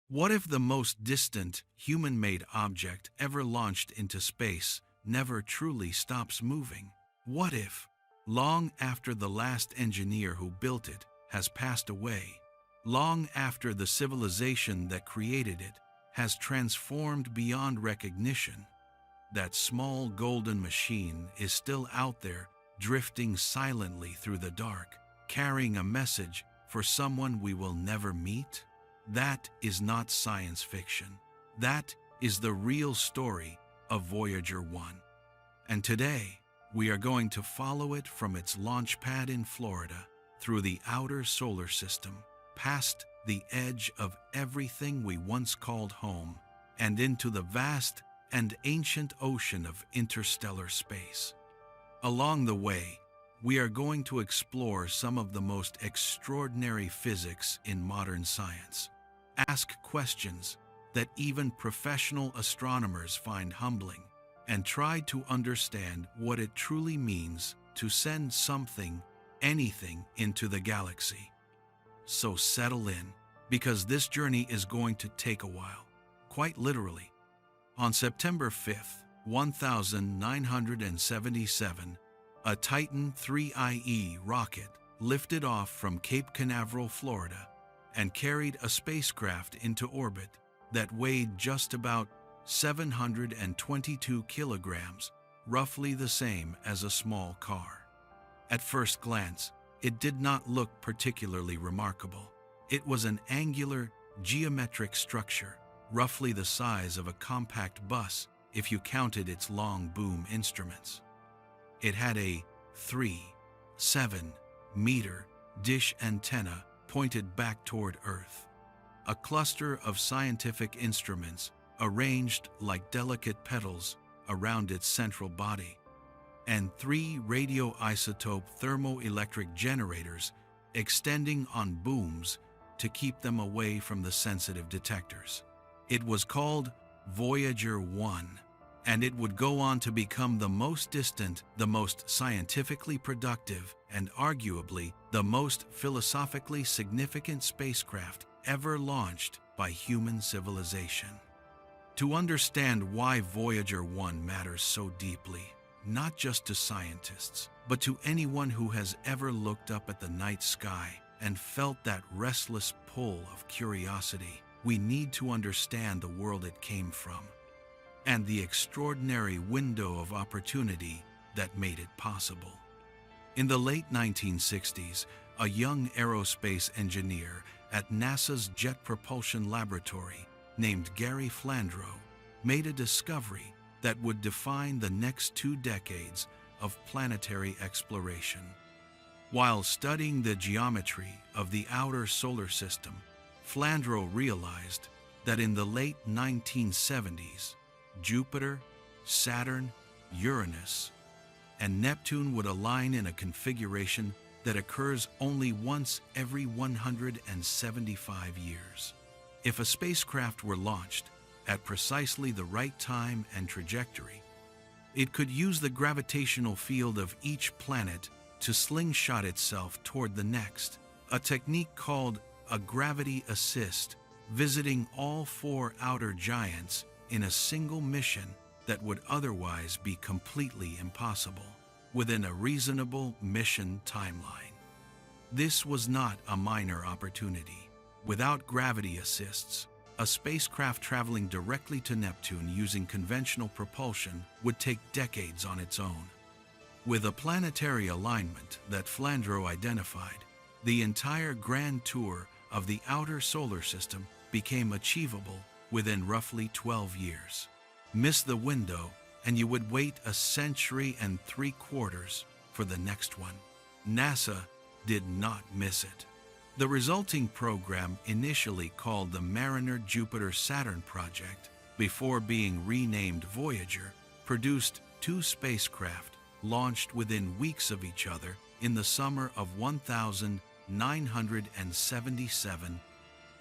What if the most distant, human-made object ever launched into space never truly stops moving? What if, long after the last engineer who built it has passed away, long after the civilization that created it has transformed beyond recognition, that small golden machine is still out there drifting silently through the dark, carrying a message for someone we will never meet? That is not science fiction. That is the real story of Voyager 1. And today, we are going to follow it from its launch pad in Florida, through the outer solar system, past the edge of everything we once called home, and into the vast and ancient ocean of interstellar space. Along the way, we are going to explore some of the most extraordinary physics in modern science, ask questions that even professional astronomers find humbling, and try to understand what it truly means to send something, anything, into the galaxy. So settle in, because this journey is going to take a while, quite literally. On September 5th, 1977, a Titan IIIe rocket lifted off from Cape Canaveral, Florida, and carried a spacecraft into orbit that weighed just about 722 kilograms, roughly the same as a small car. At first glance, it did not look particularly remarkable. It was an angular, geometric structure, roughly the size of a compact bus if you counted its long boom instruments. It had a 3.7-meter dish antenna pointed back toward Earth, a cluster of scientific instruments arranged like delicate petals around its central body, and 3 radioisotope thermoelectric generators extending on booms to keep them away from the sensitive detectors. It was called Voyager 1, and it would go on to become the most distant, the most scientifically productive, and arguably the most philosophically significant spacecraft ever launched by human civilization. To understand why Voyager 1 matters so deeply, not just to scientists, but to anyone who has ever looked up at the night sky and felt that restless pull of curiosity, we need to understand the world it came from, and the extraordinary window of opportunity that made it possible. In the late 1960s, a young aerospace engineer at NASA's Jet Propulsion Laboratory named Gary Flandreau made a discovery that would define the next 2 decades of planetary exploration. While studying the geometry of the outer solar system, Flandreau realized that in the late 1970s, Jupiter, Saturn, Uranus, and Neptune would align in a configuration that occurs only once every 175 years. If a spacecraft were launched at precisely the right time and trajectory, it could use the gravitational field of each planet to slingshot itself toward the next, a technique called a gravity assist, visiting all 4 outer giants in a single mission that would otherwise be completely impossible within a reasonable mission timeline. This was not a minor opportunity. Without gravity assists, a spacecraft traveling directly to Neptune using conventional propulsion would take decades on its own. With a planetary alignment that Flandreau identified, the entire grand tour of the outer solar system became achievable within roughly 12 years. Miss the window, and you would wait 1.75 centuries for the next one. NASA did not miss it. The resulting program, initially called the Mariner Jupiter-Saturn project, before being renamed Voyager, produced 2 spacecraft launched within weeks of each other in the summer of 1977.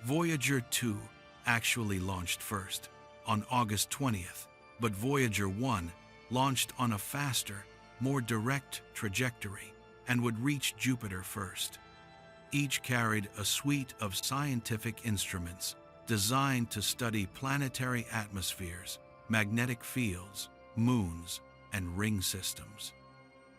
Voyager 2 actually launched first, on August 20th, but Voyager 1 launched on a faster, more direct trajectory and would reach Jupiter first. Each carried a suite of scientific instruments designed to study planetary atmospheres, magnetic fields, moons, and ring systems.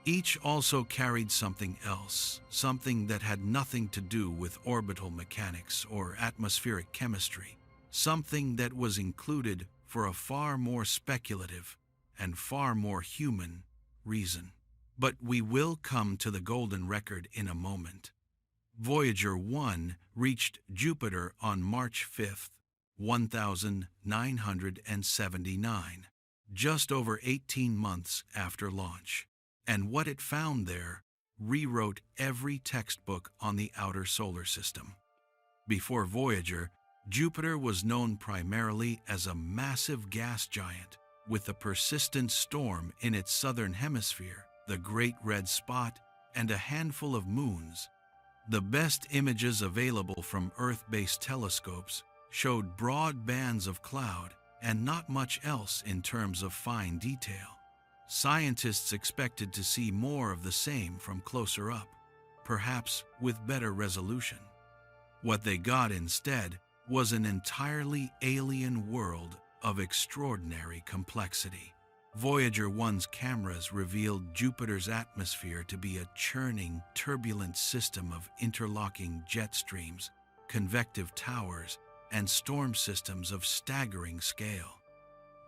Each also carried something else, something that had nothing to do with orbital mechanics or atmospheric chemistry, something that was included for a far more speculative and far more human reason. But we will come to the golden record in a moment. Voyager 1 reached Jupiter on March 5, 1979, just over 18 months after launch. And what it found there rewrote every textbook on the outer solar system. Before Voyager, Jupiter was known primarily as a massive gas giant with a persistent storm in its southern hemisphere, the Great Red Spot, and a handful of moons. The best images available from Earth-based telescopes showed broad bands of cloud and not much else in terms of fine detail. Scientists expected to see more of the same from closer up, perhaps with better resolution. What they got instead was an entirely alien world of extraordinary complexity. Voyager 1's cameras revealed Jupiter's atmosphere to be a churning, turbulent system of interlocking jet streams, convective towers, and storm systems of staggering scale.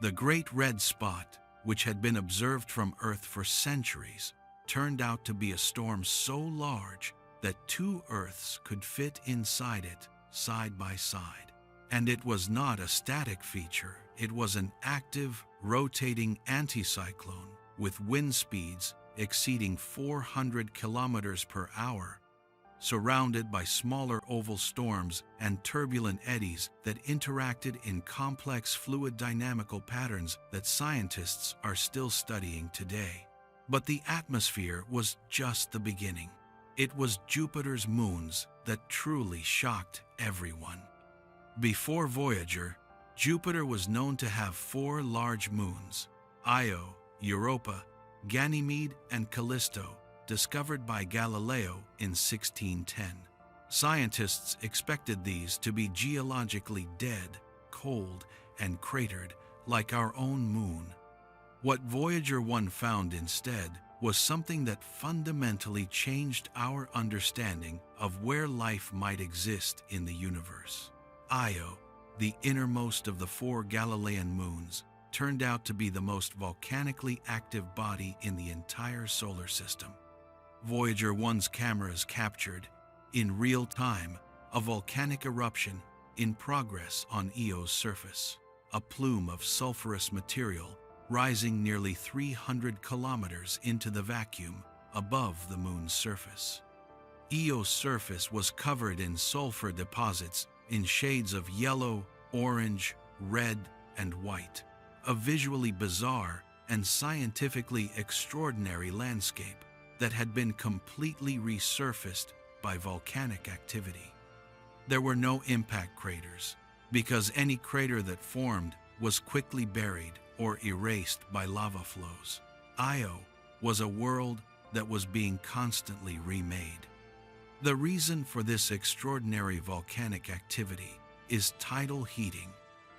The Great Red Spot, which had been observed from Earth for centuries, turned out to be a storm so large that two Earths could fit inside it side by side. And it was not a static feature, it was an active, rotating anticyclone with wind speeds exceeding 400 kilometers per hour, surrounded by smaller oval storms and turbulent eddies that interacted in complex fluid dynamical patterns that scientists are still studying today. But the atmosphere was just the beginning. It was Jupiter's moons that truly shocked everyone. Before Voyager, Jupiter was known to have 4 large moons: Io, Europa, Ganymede, and Callisto, discovered by Galileo in 1610. Scientists expected these to be geologically dead, cold, and cratered like our own moon. What Voyager 1 found instead was something that fundamentally changed our understanding of where life might exist in the universe. Io, the innermost of the 4 Galilean moons, turned out to be the most volcanically active body in the entire solar system. Voyager 1's cameras captured, in real time, a volcanic eruption in progress on Io's surface, a plume of sulfurous material rising nearly 300 kilometers into the vacuum above the moon's surface. Io's surface was covered in sulfur deposits in shades of yellow, orange, red, and white, a visually bizarre and scientifically extraordinary landscape that had been completely resurfaced by volcanic activity. There were no impact craters, because any crater that formed was quickly buried or erased by lava flows. Io was a world that was being constantly remade. The reason for this extraordinary volcanic activity is tidal heating.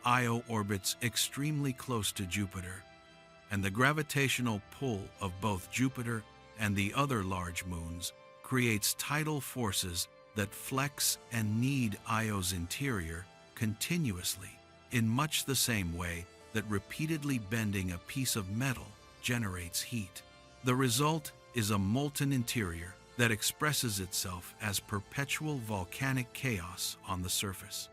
Io orbits extremely close to Jupiter, and the gravitational pull of both Jupiter and the other large moons creates tidal forces that flex and knead Io's interior continuously, in much the same way that repeatedly bending a piece of metal generates heat. The result is a molten interior that expresses itself as perpetual volcanic chaos on the surface.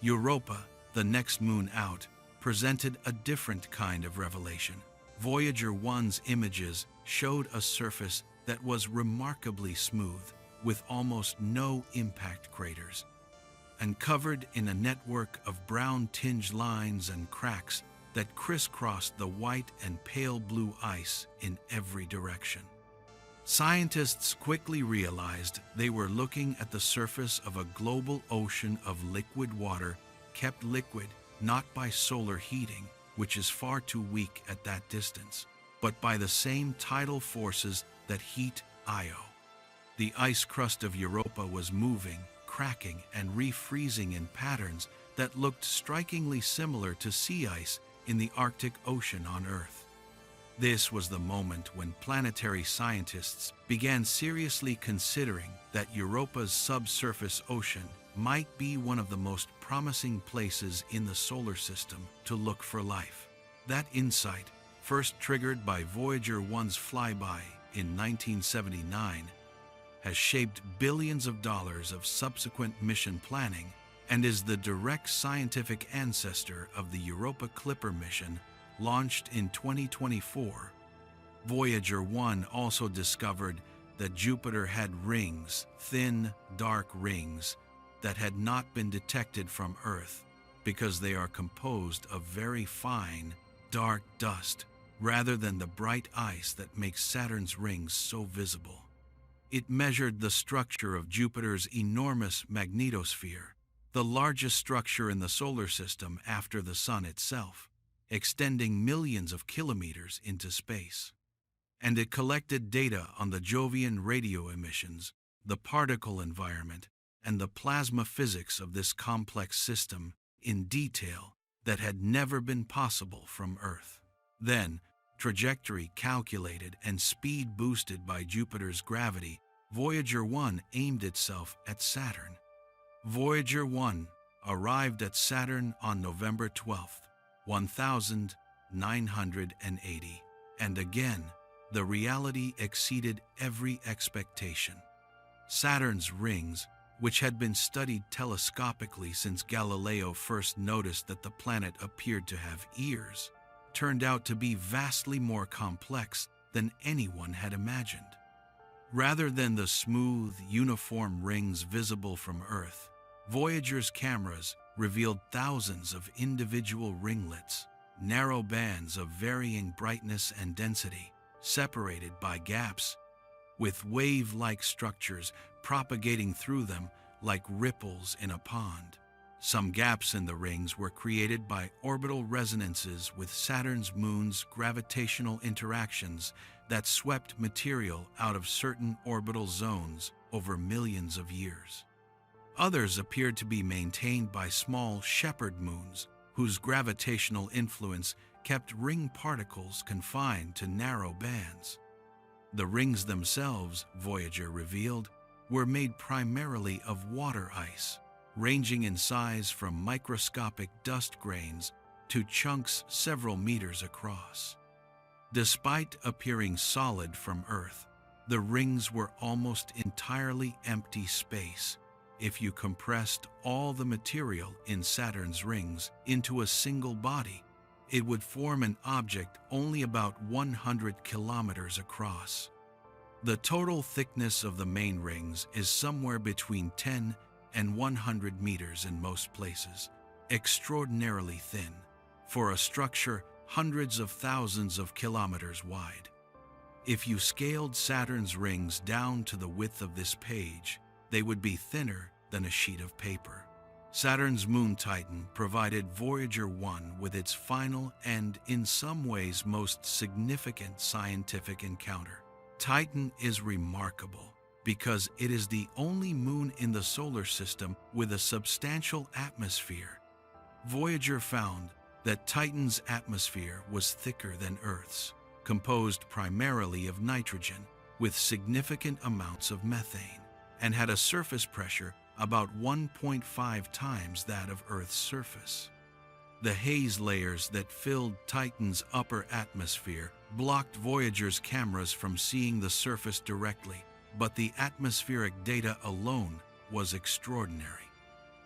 Europa, the next moon out, presented a different kind of revelation. Voyager 1's images showed a surface that was remarkably smooth, with almost no impact craters, and covered in a network of brown-tinged lines and cracks that crisscrossed the white and pale blue ice in every direction. Scientists quickly realized they were looking at the surface of a global ocean of liquid water kept liquid not by solar heating, which is far too weak at that distance, but by the same tidal forces that heat Io. The ice crust of Europa was moving, cracking, and refreezing in patterns that looked strikingly similar to sea ice in the Arctic Ocean on Earth. This was the moment when planetary scientists began seriously considering that Europa's subsurface ocean might be one of the most promising places in the solar system to look for life. That insight, first triggered by Voyager 1's flyby in 1979, has shaped billions of dollars of subsequent mission planning and is the direct scientific ancestor of the Europa Clipper mission launched in 2024. Voyager 1 also discovered that Jupiter had rings, thin, dark rings, that had not been detected from Earth because they are composed of very fine, dark dust rather than the bright ice that makes Saturn's rings so visible. It measured the structure of Jupiter's enormous magnetosphere, the largest structure in the solar system after the Sun itself, extending millions of kilometers into space. And it collected data on the Jovian radio emissions, the particle environment, and the plasma physics of this complex system in detail that had never been possible from Earth. Then, trajectory calculated and speed boosted by Jupiter's gravity, Voyager 1 aimed itself at Saturn. Voyager 1 arrived at Saturn on November 12, 1980, and again, the reality exceeded every expectation. Saturn's rings, which had been studied telescopically since Galileo first noticed that the planet appeared to have ears, turned out to be vastly more complex than anyone had imagined. Rather than the smooth, uniform rings visible from Earth, Voyager's cameras revealed thousands of individual ringlets, narrow bands of varying brightness and density, separated by gaps, with wave-like structures propagating through them like ripples in a pond. Some gaps in the rings were created by orbital resonances with Saturn's moon's gravitational interactions that swept material out of certain orbital zones over millions of years. Others appeared to be maintained by small shepherd moons, whose gravitational influence kept ring particles confined to narrow bands. The rings themselves, Voyager revealed, were made primarily of water ice, ranging in size from microscopic dust grains to chunks several meters across. Despite appearing solid from Earth, the rings were almost entirely empty space if you compressed all the material in Saturn's rings into a single body. It would form an object only about 100 kilometers across. The total thickness of the main rings is somewhere between 10 and 100 meters in most places, extraordinarily thin, for a structure hundreds of thousands of kilometers wide. If you scaled Saturn's rings down to the width of this page, they would be thinner than a sheet of paper. Saturn's moon Titan provided Voyager 1 with its final and, in some ways, most significant scientific encounter. Titan is remarkable because it is the only moon in the solar system with a substantial atmosphere. Voyager found that Titan's atmosphere was thicker than Earth's, composed primarily of nitrogen with significant amounts of methane, and had a surface pressure about 1.5 times that of Earth's surface. The haze layers that filled Titan's upper atmosphere blocked Voyager's cameras from seeing the surface directly, but the atmospheric data alone was extraordinary.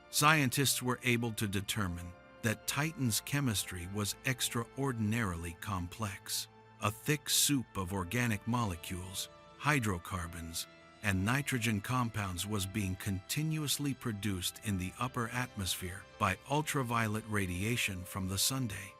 Scientists were able to determine that Titan's chemistry was extraordinarily complex. A thick soup of organic molecules, hydrocarbons, and nitrogen compounds was being continuously produced in the upper atmosphere by ultraviolet radiation from the sunday.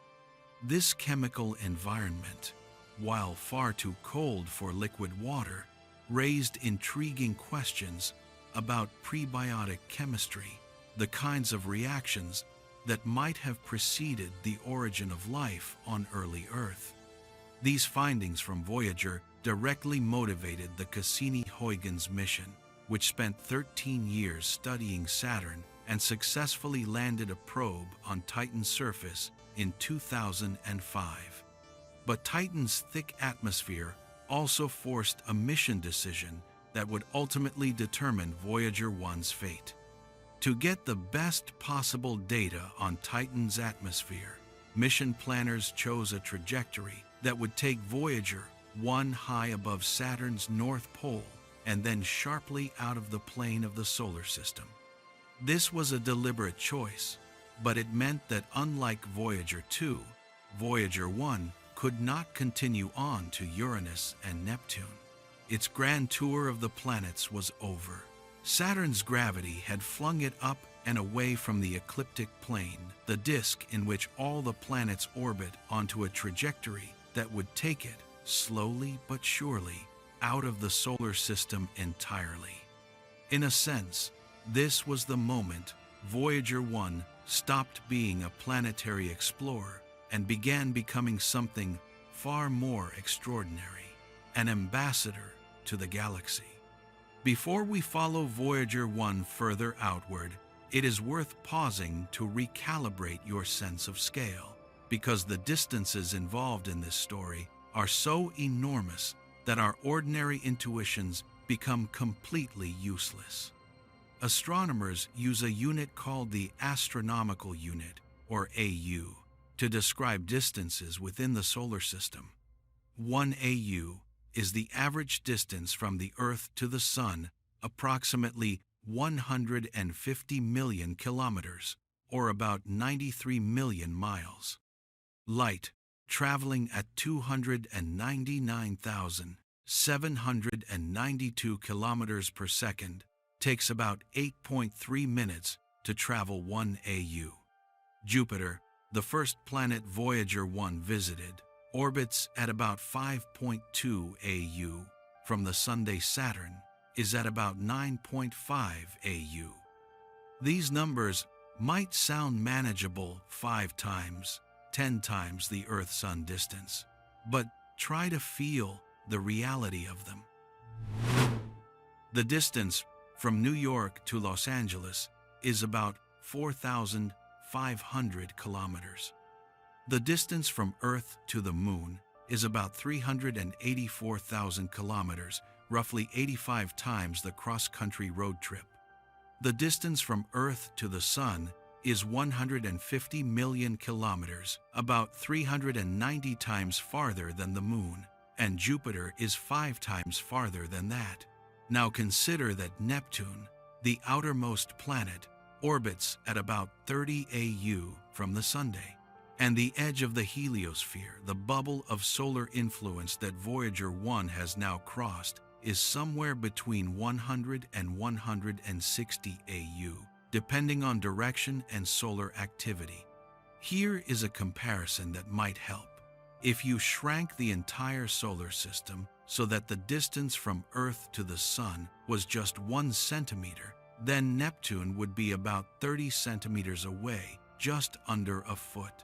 This chemical environment, while far too cold for liquid water, raised intriguing questions about prebiotic chemistry, the kinds of reactions that might have preceded the origin of life on early Earth. These findings from Voyager directly motivated the Cassini-Huygens mission, which spent 13 years studying Saturn and successfully landed a probe on Titan's surface in 2005. But Titan's thick atmosphere also forced a mission decision that would ultimately determine Voyager 1's fate. To get the best possible data on Titan's atmosphere, mission planners chose a trajectory that would take Voyager 1 high above Saturn's North Pole and then sharply out of the plane of the solar system. This was a deliberate choice, but it meant that unlike Voyager 2, Voyager 1 could not continue on to Uranus and Neptune. Its grand tour of the planets was over. Saturn's gravity had flung it up and away from the ecliptic plane, the disk in which all the planets orbit, onto a trajectory that would take it, slowly but surely, out of the solar system entirely. In a sense, this was the moment Voyager 1 stopped being a planetary explorer and began becoming something far more extraordinary, an ambassador to the galaxy. Before we follow Voyager 1 further outward, it is worth pausing to recalibrate your sense of scale, because the distances involved in this story are so enormous that our ordinary intuitions become completely useless. Astronomers use a unit called the astronomical unit, or AU, to describe distances within the solar system. 1 AU is the average distance from the Earth to the Sun, approximately 150 million kilometers, or about 93 million miles. Light, traveling at 299,792 kilometers per second, takes about 8.3 minutes to travel 1 AU. Jupiter, the first planet Voyager 1 visited, orbits at about 5.2 AU. From the Sunday Saturn is at about 9.5 AU. These numbers might sound manageable 5 times, 10 times the Earth-Sun distance, but try to feel the reality of them. The distance from New York to Los Angeles is about 4,500 kilometers. The distance from Earth to the Moon is about 384,000 kilometers, roughly 85 times the cross-country road trip. The distance from Earth to the Sun is 150 million kilometers, about 390 times farther than the Moon, and Jupiter is 5 times farther than that. Now consider that Neptune, the outermost planet, orbits at about 30 AU from the Sunday, and the edge of the heliosphere, the bubble of solar influence that Voyager 1 has now crossed, is somewhere between 100 and 160 AU, depending on direction and solar activity. Here is a comparison that might help. If you shrank the entire solar system so that the distance from Earth to the Sun was just 1 centimeter, then Neptune would be about 30 centimeters away, just under a foot.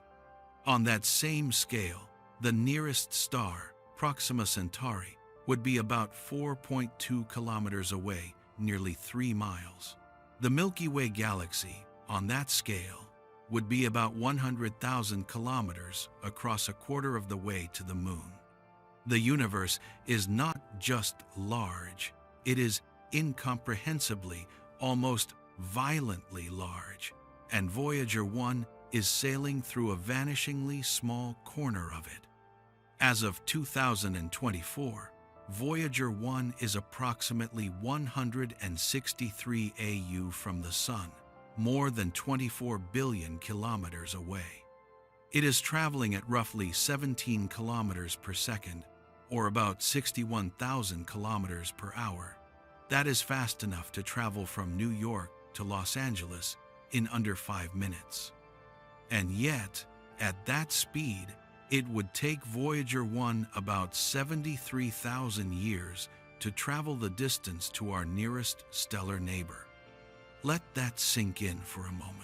On that same scale, the nearest star, Proxima Centauri, would be about 4.2 kilometers away, nearly 3 miles. The Milky Way galaxy, on that scale, would be about 100,000 kilometers across a quarter of the way to the Moon. The universe is not just large, it is incomprehensibly, almost violently large, and Voyager 1 is sailing through a vanishingly small corner of it. As of 2024, Voyager 1 is approximately 163 AU from the Sun, more than 24 billion kilometers away. It is traveling at roughly 17 kilometers per second, or about 61,000 kilometers per hour. That is fast enough to travel from New York to Los Angeles in under 5 minutes. And yet, at that speed, it would take Voyager 1 about 73,000 years to travel the distance to our nearest stellar neighbor. Let that sink in for a moment.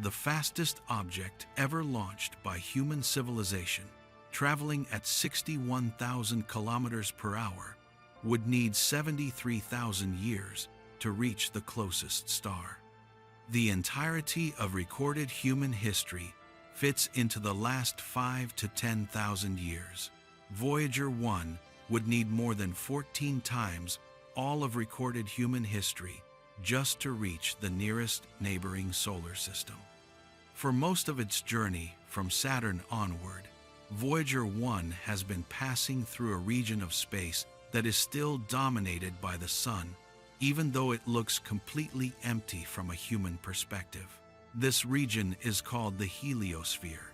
The fastest object ever launched by human civilization, traveling at 61,000 kilometers per hour, would need 73,000 years to reach the closest star. The entirety of recorded human history fits into the last 5 to 10,000 years. Voyager 1 would need more than 14 times all of recorded human history just to reach the nearest neighboring solar system. For most of its journey from Saturn onward, Voyager 1 has been passing through a region of space that is still dominated by the Sun, even though it looks completely empty from a human perspective. This region is called the heliosphere.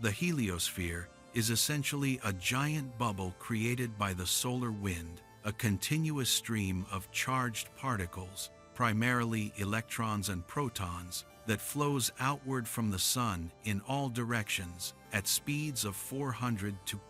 The heliosphere is essentially a giant bubble created by the solar wind, a continuous stream of charged particles, primarily electrons and protons, that flows outward from the Sun in all directions at speeds of 400 to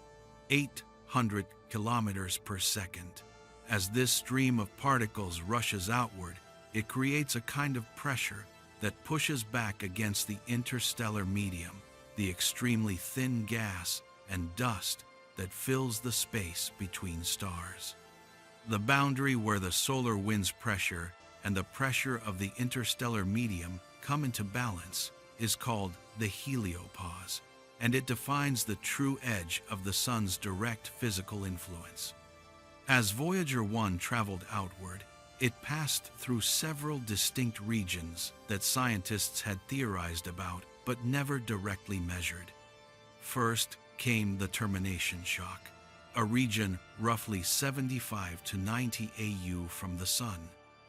800 kilometers per second. As this stream of particles rushes outward, it creates a kind of pressure that pushes back against the interstellar medium, the extremely thin gas and dust that fills the space between stars. The boundary where the solar wind's pressure and the pressure of the interstellar medium come into balance is called the Heliopause, and it defines the true edge of the Sun's direct physical influence. As Voyager 1 traveled outward, it passed through several distinct regions that scientists had theorized about but never directly measured. First came the termination shock, a region roughly 75 to 90 AU from the Sun,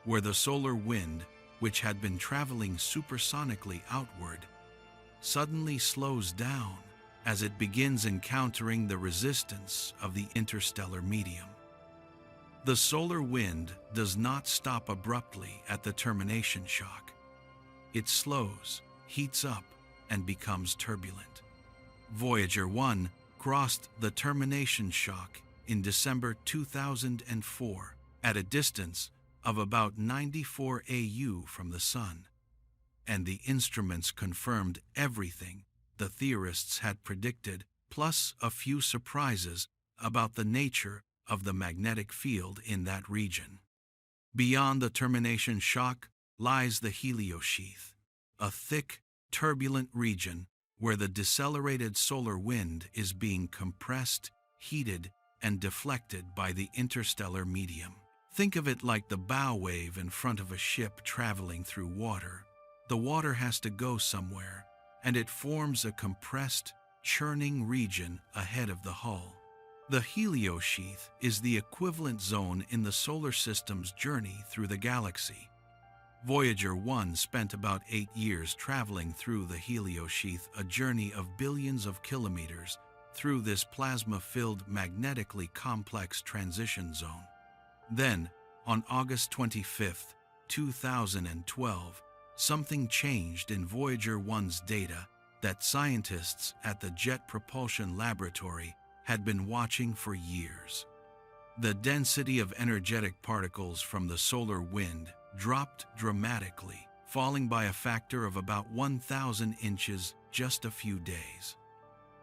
where the solar wind, which had been traveling supersonically outward, suddenly slows down as it begins encountering the resistance of the interstellar medium. The solar wind does not stop abruptly at the termination shock. It slows, heats up, and becomes turbulent. Voyager 1 crossed the termination shock in December 2004 at a distance of about 94 AU from the Sun, and the instruments confirmed everything the theorists had predicted, plus a few surprises about the nature of the magnetic field in that region. Beyond the termination shock lies the heliosheath, a thick, turbulent region where the decelerated solar wind is being compressed, heated, and deflected by the interstellar medium. Think of it like the bow wave in front of a ship traveling through water. The water has to go somewhere, and it forms a compressed, churning region ahead of the hull. The heliosheath is the equivalent zone in the solar system's journey through the galaxy. Voyager 1 spent about 8 years traveling through the heliosheath, a journey of billions of kilometers through this plasma-filled, magnetically complex transition zone. Then, on August 25, 2012, something changed in Voyager 1's data that scientists at the Jet Propulsion Laboratory had been watching for years. The density of energetic particles from the solar wind dropped dramatically, falling by a factor of about 1,000 inches just a few days.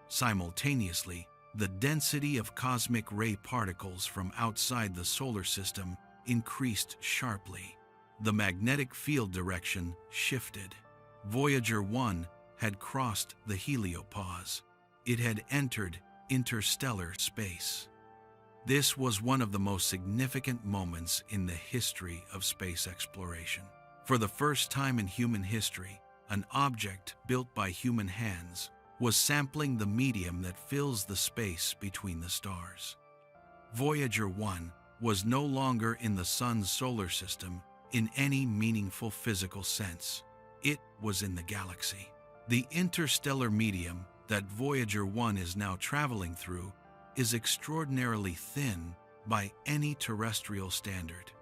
Simultaneously, the density of cosmic ray particles from outside the solar system increased sharply. The magnetic field direction shifted. Voyager 1 had crossed the heliopause. It had entered interstellar space. This was one of the most significant moments in the history of space exploration. For the first time in human history, an object built by human hands was sampling the medium that fills the space between the stars. Voyager 1 was no longer in the Sun's solar system in any meaningful physical sense. It was in the galaxy. The interstellar medium that Voyager 1 is now traveling through is extraordinarily thin by any terrestrial standard.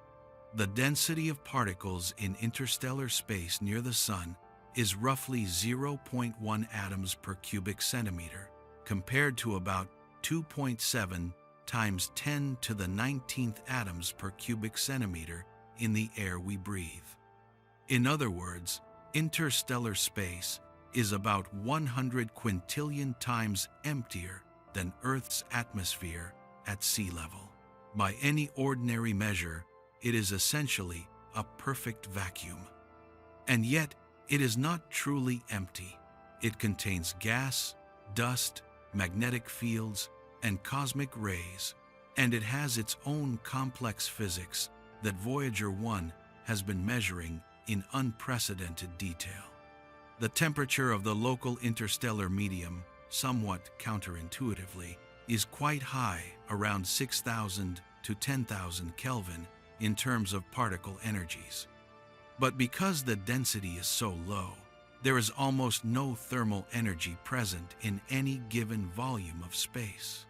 The density of particles in interstellar space near the Sun is roughly 0.1 atoms per cubic centimeter, compared to about 2.7 times 10 to the 19th atoms per cubic centimeter in the air we breathe. In other words, interstellar space is about 100 quintillion times emptier than Earth's atmosphere at sea level. By any ordinary measure, it is essentially a perfect vacuum. And yet, it is not truly empty. It contains gas, dust, magnetic fields, and cosmic rays, and it has its own complex physics that Voyager 1 has been measuring in unprecedented detail. The temperature of the local interstellar medium, somewhat counterintuitively, is quite high, around 6,000 to 10,000 Kelvin in terms of particle energies. But because the density is so low, there is almost no thermal energy present in any given volume of space.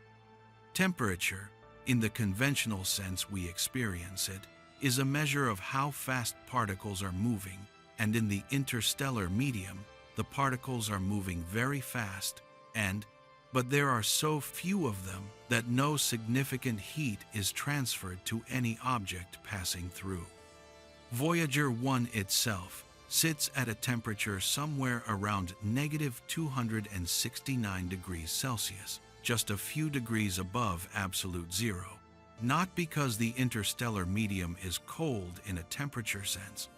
Temperature, in the conventional sense we experience it, is a measure of how fast particles are moving, and in the interstellar medium, the particles are moving very fast, but there are so few of them that no significant heat is transferred to any object passing through. Voyager 1 itself sits at a temperature somewhere around -269 degrees Celsius, just a few degrees above absolute zero, not because the interstellar medium is cold in a temperature sense,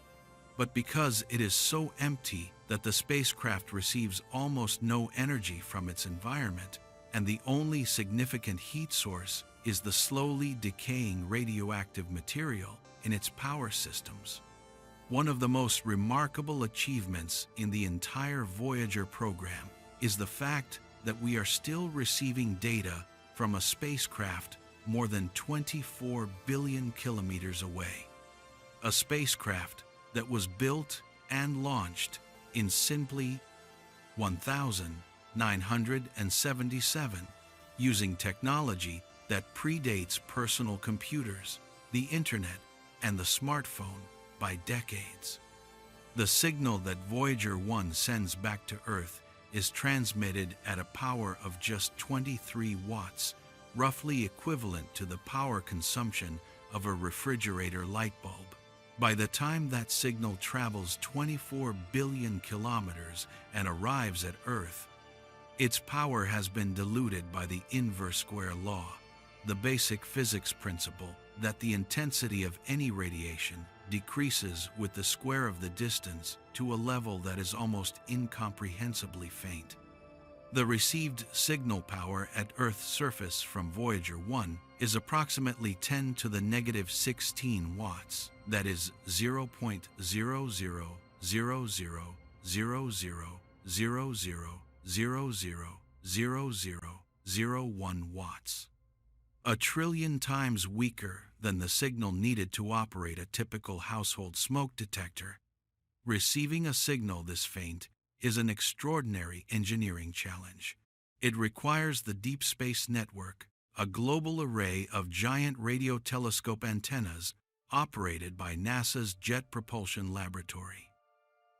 but because it is so empty that the spacecraft receives almost no energy from its environment, and the only significant heat source is the slowly decaying radioactive material in its power systems. One of the most remarkable achievements in the entire Voyager program is the fact that we are still receiving data from a spacecraft more than 24 billion kilometers away. A spacecraft that was built and launched in simply 1977 using technology that predates personal computers, the internet, and the smartphone by decades. The signal that Voyager 1 sends back to Earth is transmitted at a power of just 23 watts, roughly equivalent to the power consumption of a refrigerator light bulb. By the time that signal travels 24 billion kilometers and arrives at Earth, its power has been diluted by the inverse square law, the basic physics principle that the intensity of any radiation decreases with the square of the distance to a level that is almost incomprehensibly faint. The received signal power at Earth's surface from Voyager 1 is approximately 10 to the negative 16 watts, that is 0.00000000000001 watts. A trillion times weaker than the signal needed to operate a typical household smoke detector. Receiving a signal this faint is an extraordinary engineering challenge. It requires the Deep Space Network, a global array of giant radio telescope antennas operated by NASA's Jet Propulsion Laboratory.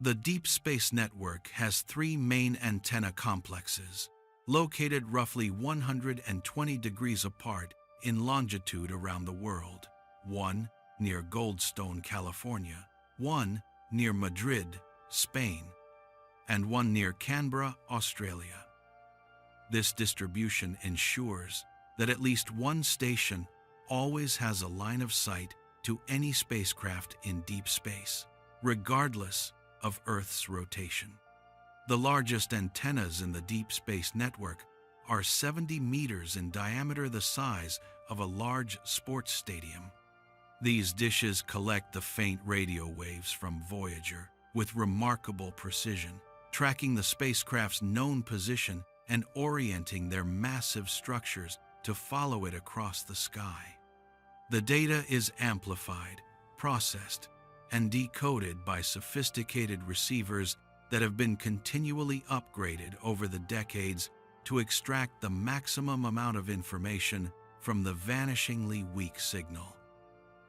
The Deep Space Network has 3 main antenna complexes, located roughly 120 degrees apart in longitude around the world, one near Goldstone, California, one near Madrid, Spain, and one near Canberra, Australia. This distribution ensures that at least one station always has a line of sight to any spacecraft in deep space, regardless of Earth's rotation. The largest antennas in the Deep Space Network are 70 meters in diameter, the size of a large sports stadium. These dishes collect the faint radio waves from Voyager with remarkable precision, tracking the spacecraft's known position and orienting their massive structures to follow it across the sky. The data is amplified, processed, and decoded by sophisticated receivers that have been continually upgraded over the decades to extract the maximum amount of information from the vanishingly weak signal.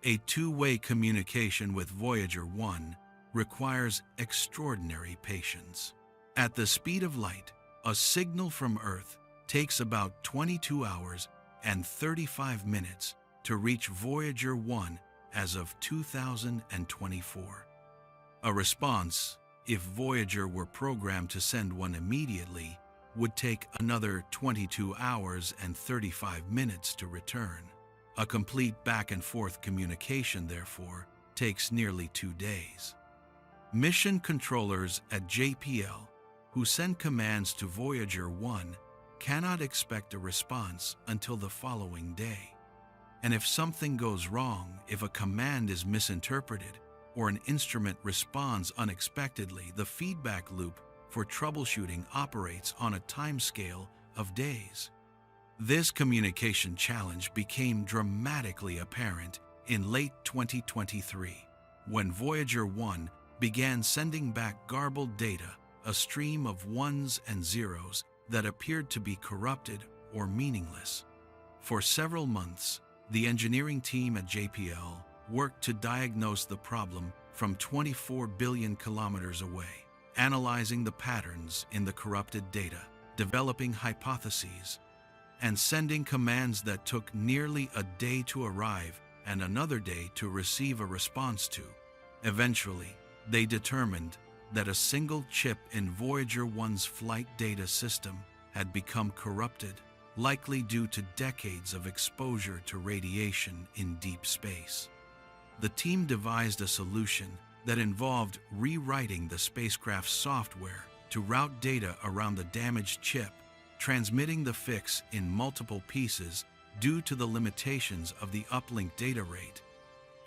A two-way communication with Voyager 1 requires extraordinary patience. At the speed of light, a signal from Earth takes about 22 hours and 35 minutes to reach Voyager 1 as of 2024. A response, if Voyager were programmed to send one immediately, would take another 22 hours and 35 minutes to return. A complete back-and-forth communication, therefore, takes nearly 2 days. Mission controllers at JPL, who send commands to Voyager 1, cannot expect a response until the following day. And if something goes wrong, if a command is misinterpreted, or an instrument responds unexpectedly, the feedback loop for troubleshooting operates on a timescale of days. This communication challenge became dramatically apparent in late 2023, when Voyager 1 began sending back garbled data, a stream of ones and zeros that appeared to be corrupted or meaningless. For several months, the engineering team at JPL worked to diagnose the problem from 24 billion kilometers away, analyzing the patterns in the corrupted data, developing hypotheses, and sending commands that took nearly a day to arrive and another day to receive a response to. Eventually, they determined that a single chip in Voyager 1's flight data system had become corrupted, likely due to decades of exposure to radiation in deep space. The team devised a solution that involved rewriting the spacecraft's software to route data around the damaged chip, transmitting the fix in multiple pieces due to the limitations of the uplink data rate,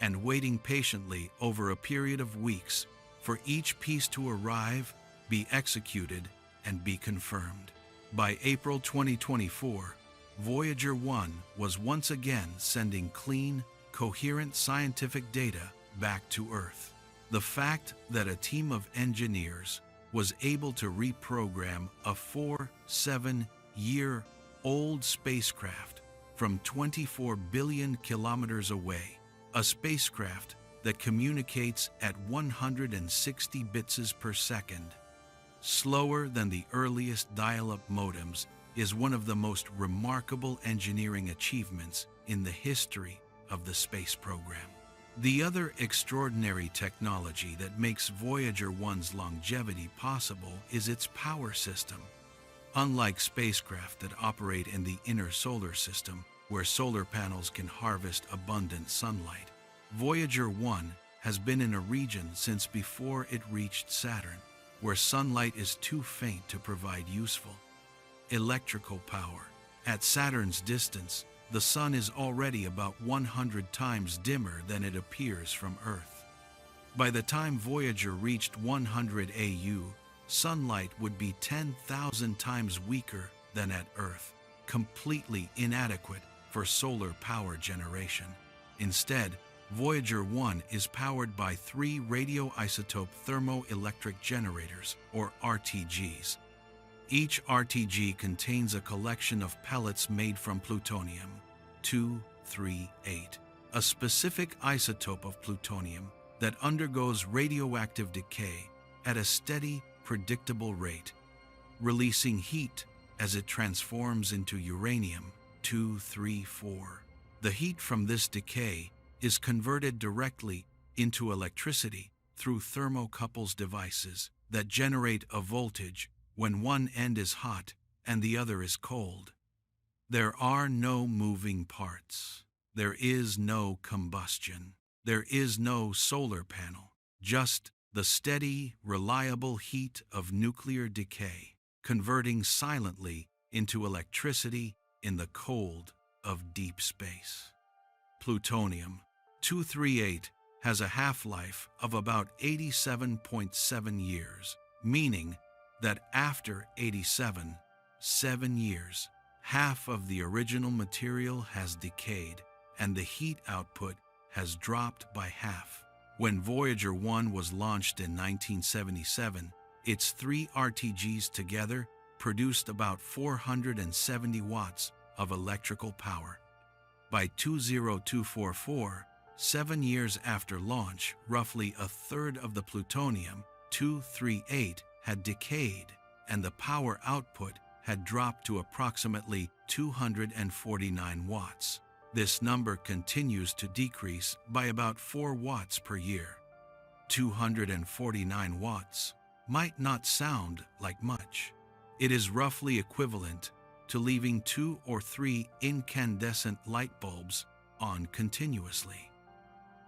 and waiting patiently over a period of weeks for each piece to arrive, be executed, and be confirmed. By April 2024, Voyager 1 was once again sending clean, coherent scientific data back to Earth. The fact that a team of engineers was able to reprogram a 7-year-old spacecraft from 24 billion kilometers away, a spacecraft that communicates at 160 bits per second, slower than the earliest dial-up modems, is one of the most remarkable engineering achievements in the history of the space program. The other extraordinary technology that makes Voyager 1's longevity possible is its power system. Unlike spacecraft that operate in the inner solar system, where solar panels can harvest abundant sunlight, Voyager 1 has been in a region since before it reached Saturn, where sunlight is too faint to provide useful electrical power. At Saturn's distance, the sun is already about 100 times dimmer than it appears from Earth. By the time Voyager reached 100 AU, sunlight would be 10,000 times weaker than at Earth, completely inadequate for solar power generation. Instead, Voyager 1 is powered by 3 radioisotope thermoelectric generators, or RTGs. Each RTG contains a collection of pellets made from plutonium-238, a specific isotope of plutonium that undergoes radioactive decay at a steady, predictable rate, releasing heat as it transforms into uranium-234. The heat from this decay is converted directly into electricity through thermocouples devices that generate a voltage when one end is hot and the other is cold. There are no moving parts. There is no combustion. There is no solar panel. Just the steady, reliable heat of nuclear decay, converting silently into electricity in the cold of deep space. Plutonium-238 has a half-life of about 87.7 years, meaning that after 7 years, half of the original material has decayed and the heat output has dropped by half. When Voyager 1 was launched in 1977, its 3 RTGs together produced about 470 watts of electrical power. By 20244, 7 years after launch, roughly a third of the plutonium-238 had decayed, and the power output had dropped to approximately 249 watts. This number continues to decrease by about 4 watts per year. 249 watts might not sound like much. It is roughly equivalent to leaving 2 or 3 incandescent light bulbs on continuously.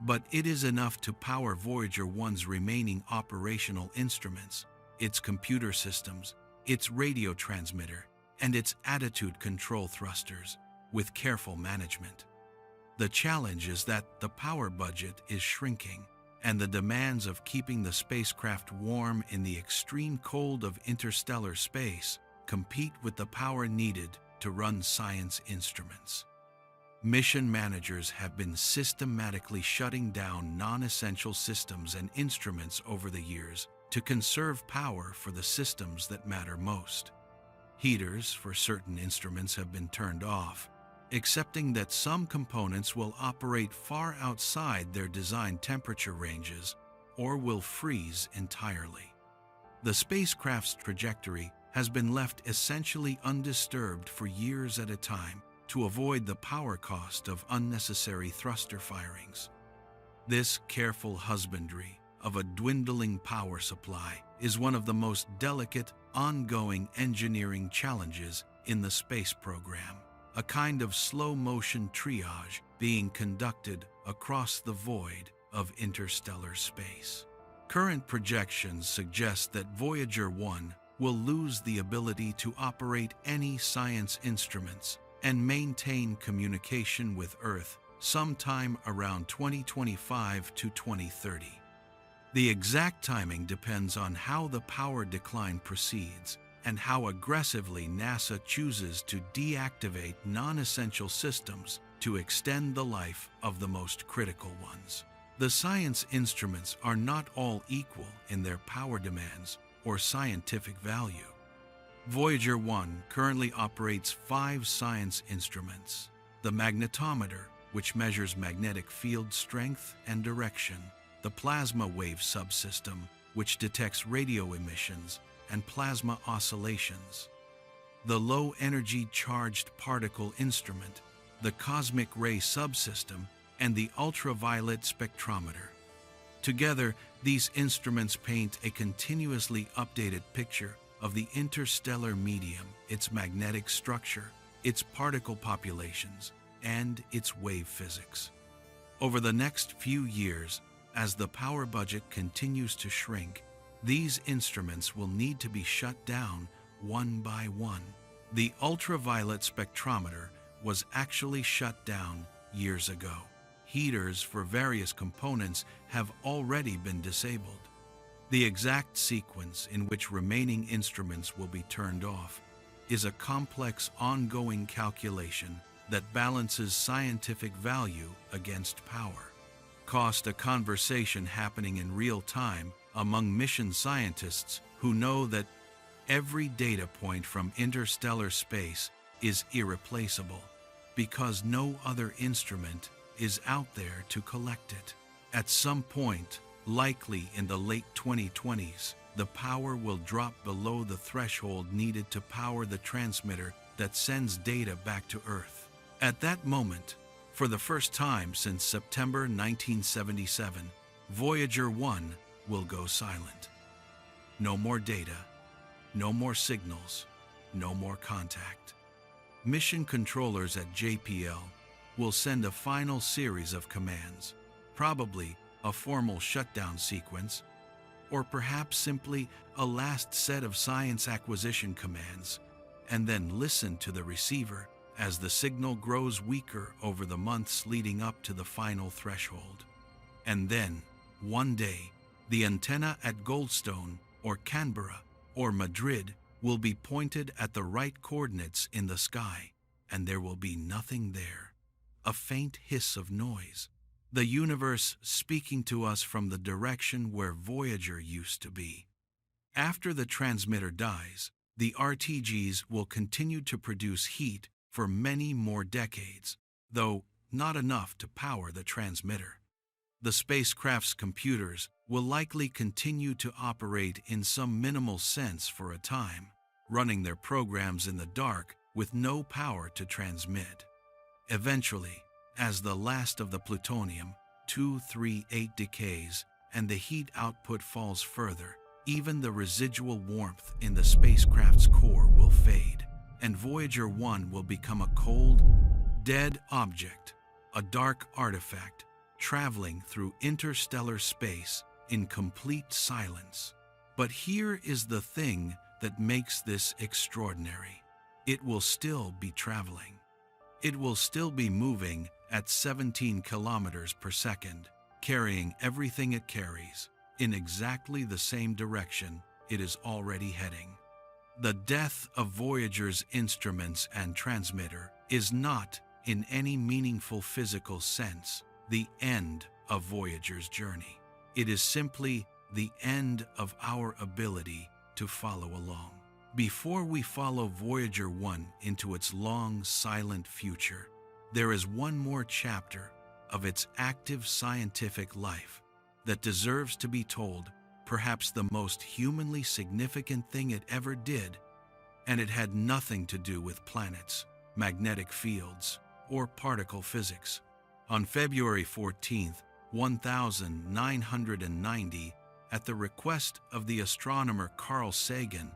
but it is enough to power Voyager 1's remaining operational instruments, its computer systems, its radio transmitter, and its attitude control thrusters, with careful management. The challenge is that the power budget is shrinking, and the demands of keeping the spacecraft warm in the extreme cold of interstellar space compete with the power needed to run science instruments. Mission managers have been systematically shutting down non-essential systems and instruments over the years to conserve power for the systems that matter most. Heaters for certain instruments have been turned off, accepting that some components will operate far outside their design temperature ranges or will freeze entirely. The spacecraft's trajectory has been left essentially undisturbed for years at a time to avoid the power cost of unnecessary thruster firings. This careful husbandry of a dwindling power supply is one of the most delicate, ongoing engineering challenges in the space program, a kind of slow-motion triage being conducted across the void of interstellar space. Current projections suggest that Voyager 1 will lose the ability to operate any science instruments and maintain communication with Earth sometime around 2025 to 2030. The exact timing depends on how the power decline proceeds and how aggressively NASA chooses to deactivate non-essential systems to extend the life of the most critical ones. The science instruments are not all equal in their power demands or scientific value. Voyager 1 currently operates 5 science instruments: the magnetometer, which measures magnetic field strength and direction; the plasma wave subsystem, which detects radio emissions and plasma oscillations; the low-energy charged particle instrument, the cosmic ray subsystem, and the ultraviolet spectrometer. Together, these instruments paint a continuously updated picture of the interstellar medium, its magnetic structure, its particle populations, and its wave physics. Over the next few years, as the power budget continues to shrink, these instruments will need to be shut down one by one. The ultraviolet spectrometer was actually shut down years ago. Heaters for various components have already been disabled. The exact sequence in which remaining instruments will be turned off is a complex ongoing calculation that balances scientific value against power cost, a conversation happening in real time among mission scientists who know that every data point from interstellar space is irreplaceable because no other instrument is out there to collect it. At some point, likely in the late 2020s, the power will drop below the threshold needed to power the transmitter that sends data back to Earth. At that moment, for the first time since September 1977, Voyager 1 will go silent. No more data, no more signals, no more contact. Mission controllers at JPL will send a final series of commands, probably a formal shutdown sequence, or perhaps simply a last set of science acquisition commands, and then listen to the receiver as the signal grows weaker over the months leading up to the final threshold. And then, one day, the antenna at Goldstone or Canberra or Madrid will be pointed at the right coordinates in the sky, and there will be nothing there. A faint hiss of noise. The universe speaking to us from the direction where Voyager used to be. After the transmitter dies, the RTGs will continue to produce heat for many more decades, though not enough to power the transmitter. The spacecraft's computers will likely continue to operate in some minimal sense for a time, running their programs in the dark with no power to transmit. Eventually, as the last of the plutonium-238 decays and the heat output falls further, even the residual warmth in the spacecraft's core will fade, and Voyager 1 will become a cold, dead object, a dark artifact, traveling through interstellar space in complete silence. But here is the thing that makes this extraordinary. It will still be traveling. It will still be moving at 17 kilometers per second, carrying everything it carries in exactly the same direction it is already heading. The death of Voyager's instruments and transmitter is not, in any meaningful physical sense, the end of Voyager's journey. It is simply the end of our ability to follow along. Before we follow Voyager 1 into its long, silent future, there is one more chapter of its active scientific life that deserves to be told, perhaps the most humanly significant thing it ever did, and it had nothing to do with planets, magnetic fields, or particle physics. On February 14, 1990, at the request of the astronomer Carl Sagan,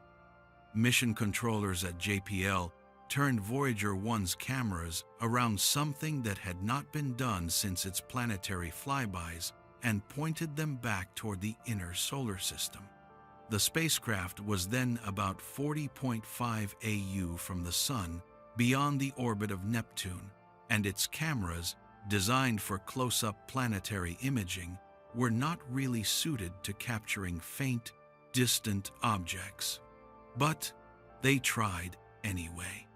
mission controllers at JPL turned Voyager 1's cameras around something that had not been done since its planetary flybys and pointed them back toward the inner solar system. The spacecraft was then about 40.5 AU from the Sun, beyond the orbit of Neptune, and its cameras, designed for close-up planetary imaging, were not really suited to capturing faint, distant objects. But they tried anyway.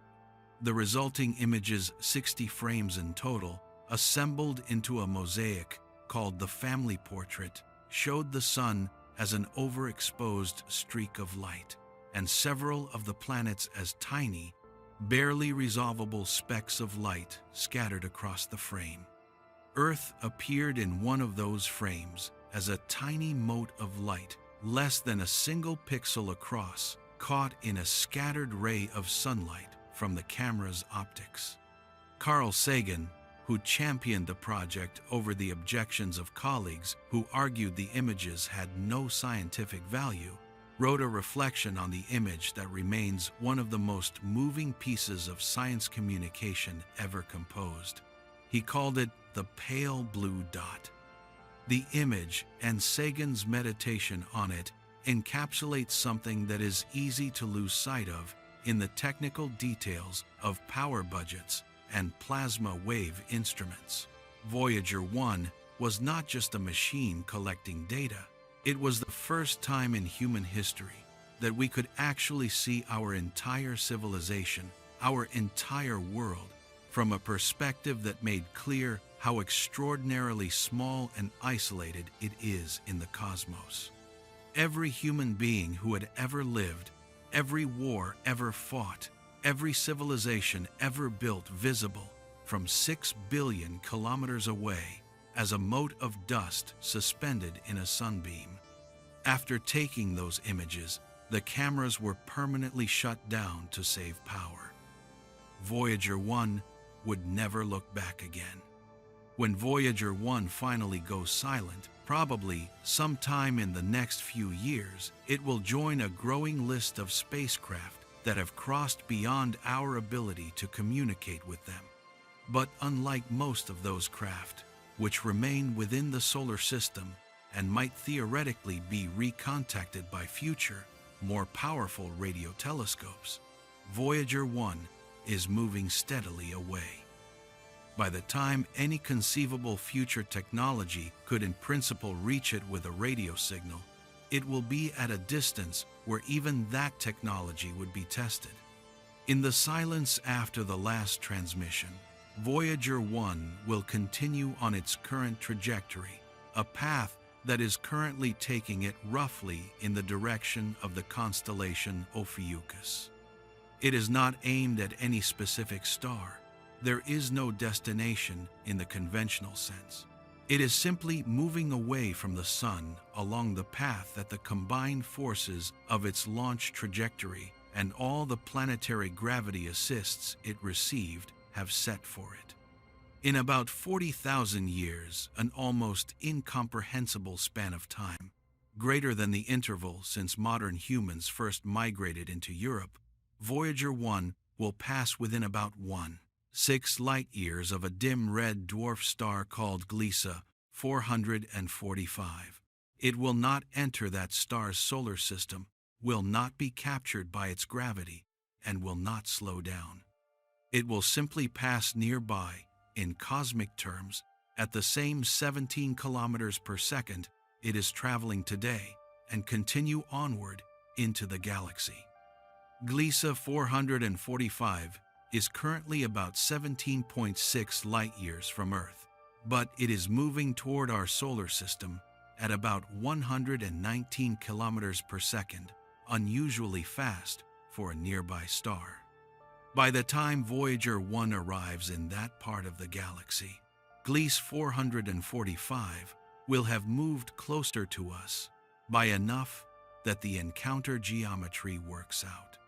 The resulting images, 60 frames in total, assembled into a mosaic called the family portrait, showed the Sun as an overexposed streak of light, and several of the planets as tiny, barely resolvable specks of light scattered across the frame. Earth appeared in one of those frames as a tiny mote of light, less than a single pixel across, caught in a scattered ray of sunlight from the camera's optics. Carl Sagan, who championed the project over the objections of colleagues who argued the images had no scientific value, wrote a reflection on the image that remains one of the most moving pieces of science communication ever composed. He called it the pale blue dot. The image and Sagan's meditation on it encapsulates something that is easy to lose sight of in the technical details of power budgets and plasma wave instruments. Voyager 1 was not just a machine collecting data. It was the first time in human history that we could actually see our entire civilization, our entire world, from a perspective that made clear how extraordinarily small and isolated it is in the cosmos. Every human being who had ever lived, every war ever fought, every civilization ever built visible from 6 billion kilometers away as a mote of dust suspended in a sunbeam. After taking those images, the cameras were permanently shut down to save power. Voyager 1 would never look back again. When Voyager 1 finally goes silent, probably sometime in the next few years, it will join a growing list of spacecraft that have crossed beyond our ability to communicate with them. But unlike most of those craft, which remain within the solar system and might theoretically be recontacted by future, more powerful radio telescopes, Voyager 1 is moving steadily away. By the time any conceivable future technology could in principle reach it with a radio signal, it will be at a distance where even that technology would be tested. In the silence after the last transmission, Voyager 1 will continue on its current trajectory, a path that is currently taking it roughly in the direction of the constellation Ophiuchus. It is not aimed at any specific star. There is no destination in the conventional sense. It is simply moving away from the Sun along the path that the combined forces of its launch trajectory and all the planetary gravity assists it received have set for it. In about 40,000 years, an almost incomprehensible span of time, greater than the interval since modern humans first migrated into Europe, Voyager 1 will pass within about 1.6 light-years of a dim red dwarf star called Gliese, 445. It will not enter that star's solar system, will not be captured by its gravity, and will not slow down. It will simply pass nearby, in cosmic terms, at the same 17 kilometers per second it is traveling today, and continue onward into the galaxy. Gliese 445 is currently about 17.6 light-years from Earth, but it is moving toward our solar system at about 119 kilometers per second, unusually fast for a nearby star. By the time Voyager 1 arrives in that part of the galaxy, Gliese 445 will have moved closer to us by enough that the encounter geometry works out.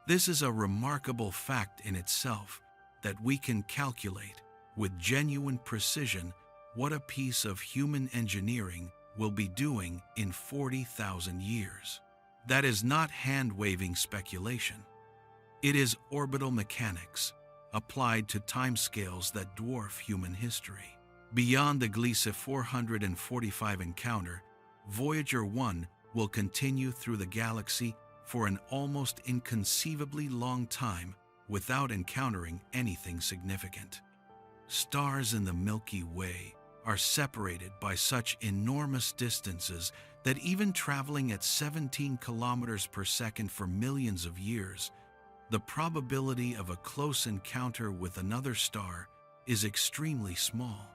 This is a remarkable fact in itself, that we can calculate with genuine precision what a piece of human engineering will be doing in 40,000 years. That is not hand-waving speculation. It is orbital mechanics applied to timescales that dwarf human history. Beyond the Gliese 445 encounter, Voyager 1 will continue through the galaxy for an almost inconceivably long time without encountering anything significant. Stars in the Milky Way are separated by such enormous distances that even traveling at 17 kilometers per second for millions of years, the probability of a close encounter with another star is extremely small.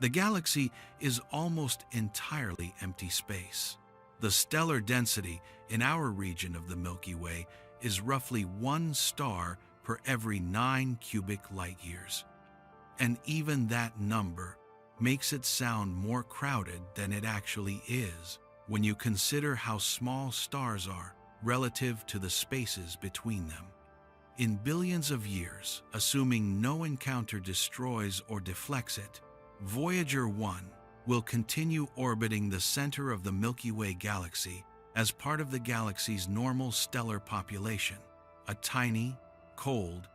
The galaxy is almost entirely empty space. The stellar density in our region of the Milky Way is roughly 1 star per every 9 cubic light-years. And even that number makes it sound more crowded than it actually is when you consider how small stars are relative to the spaces between them. In billions of years, assuming no encounter destroys or deflects it, Voyager 1 will continue orbiting the center of the Milky Way galaxy as part of the galaxy's normal stellar population, a tiny, cold,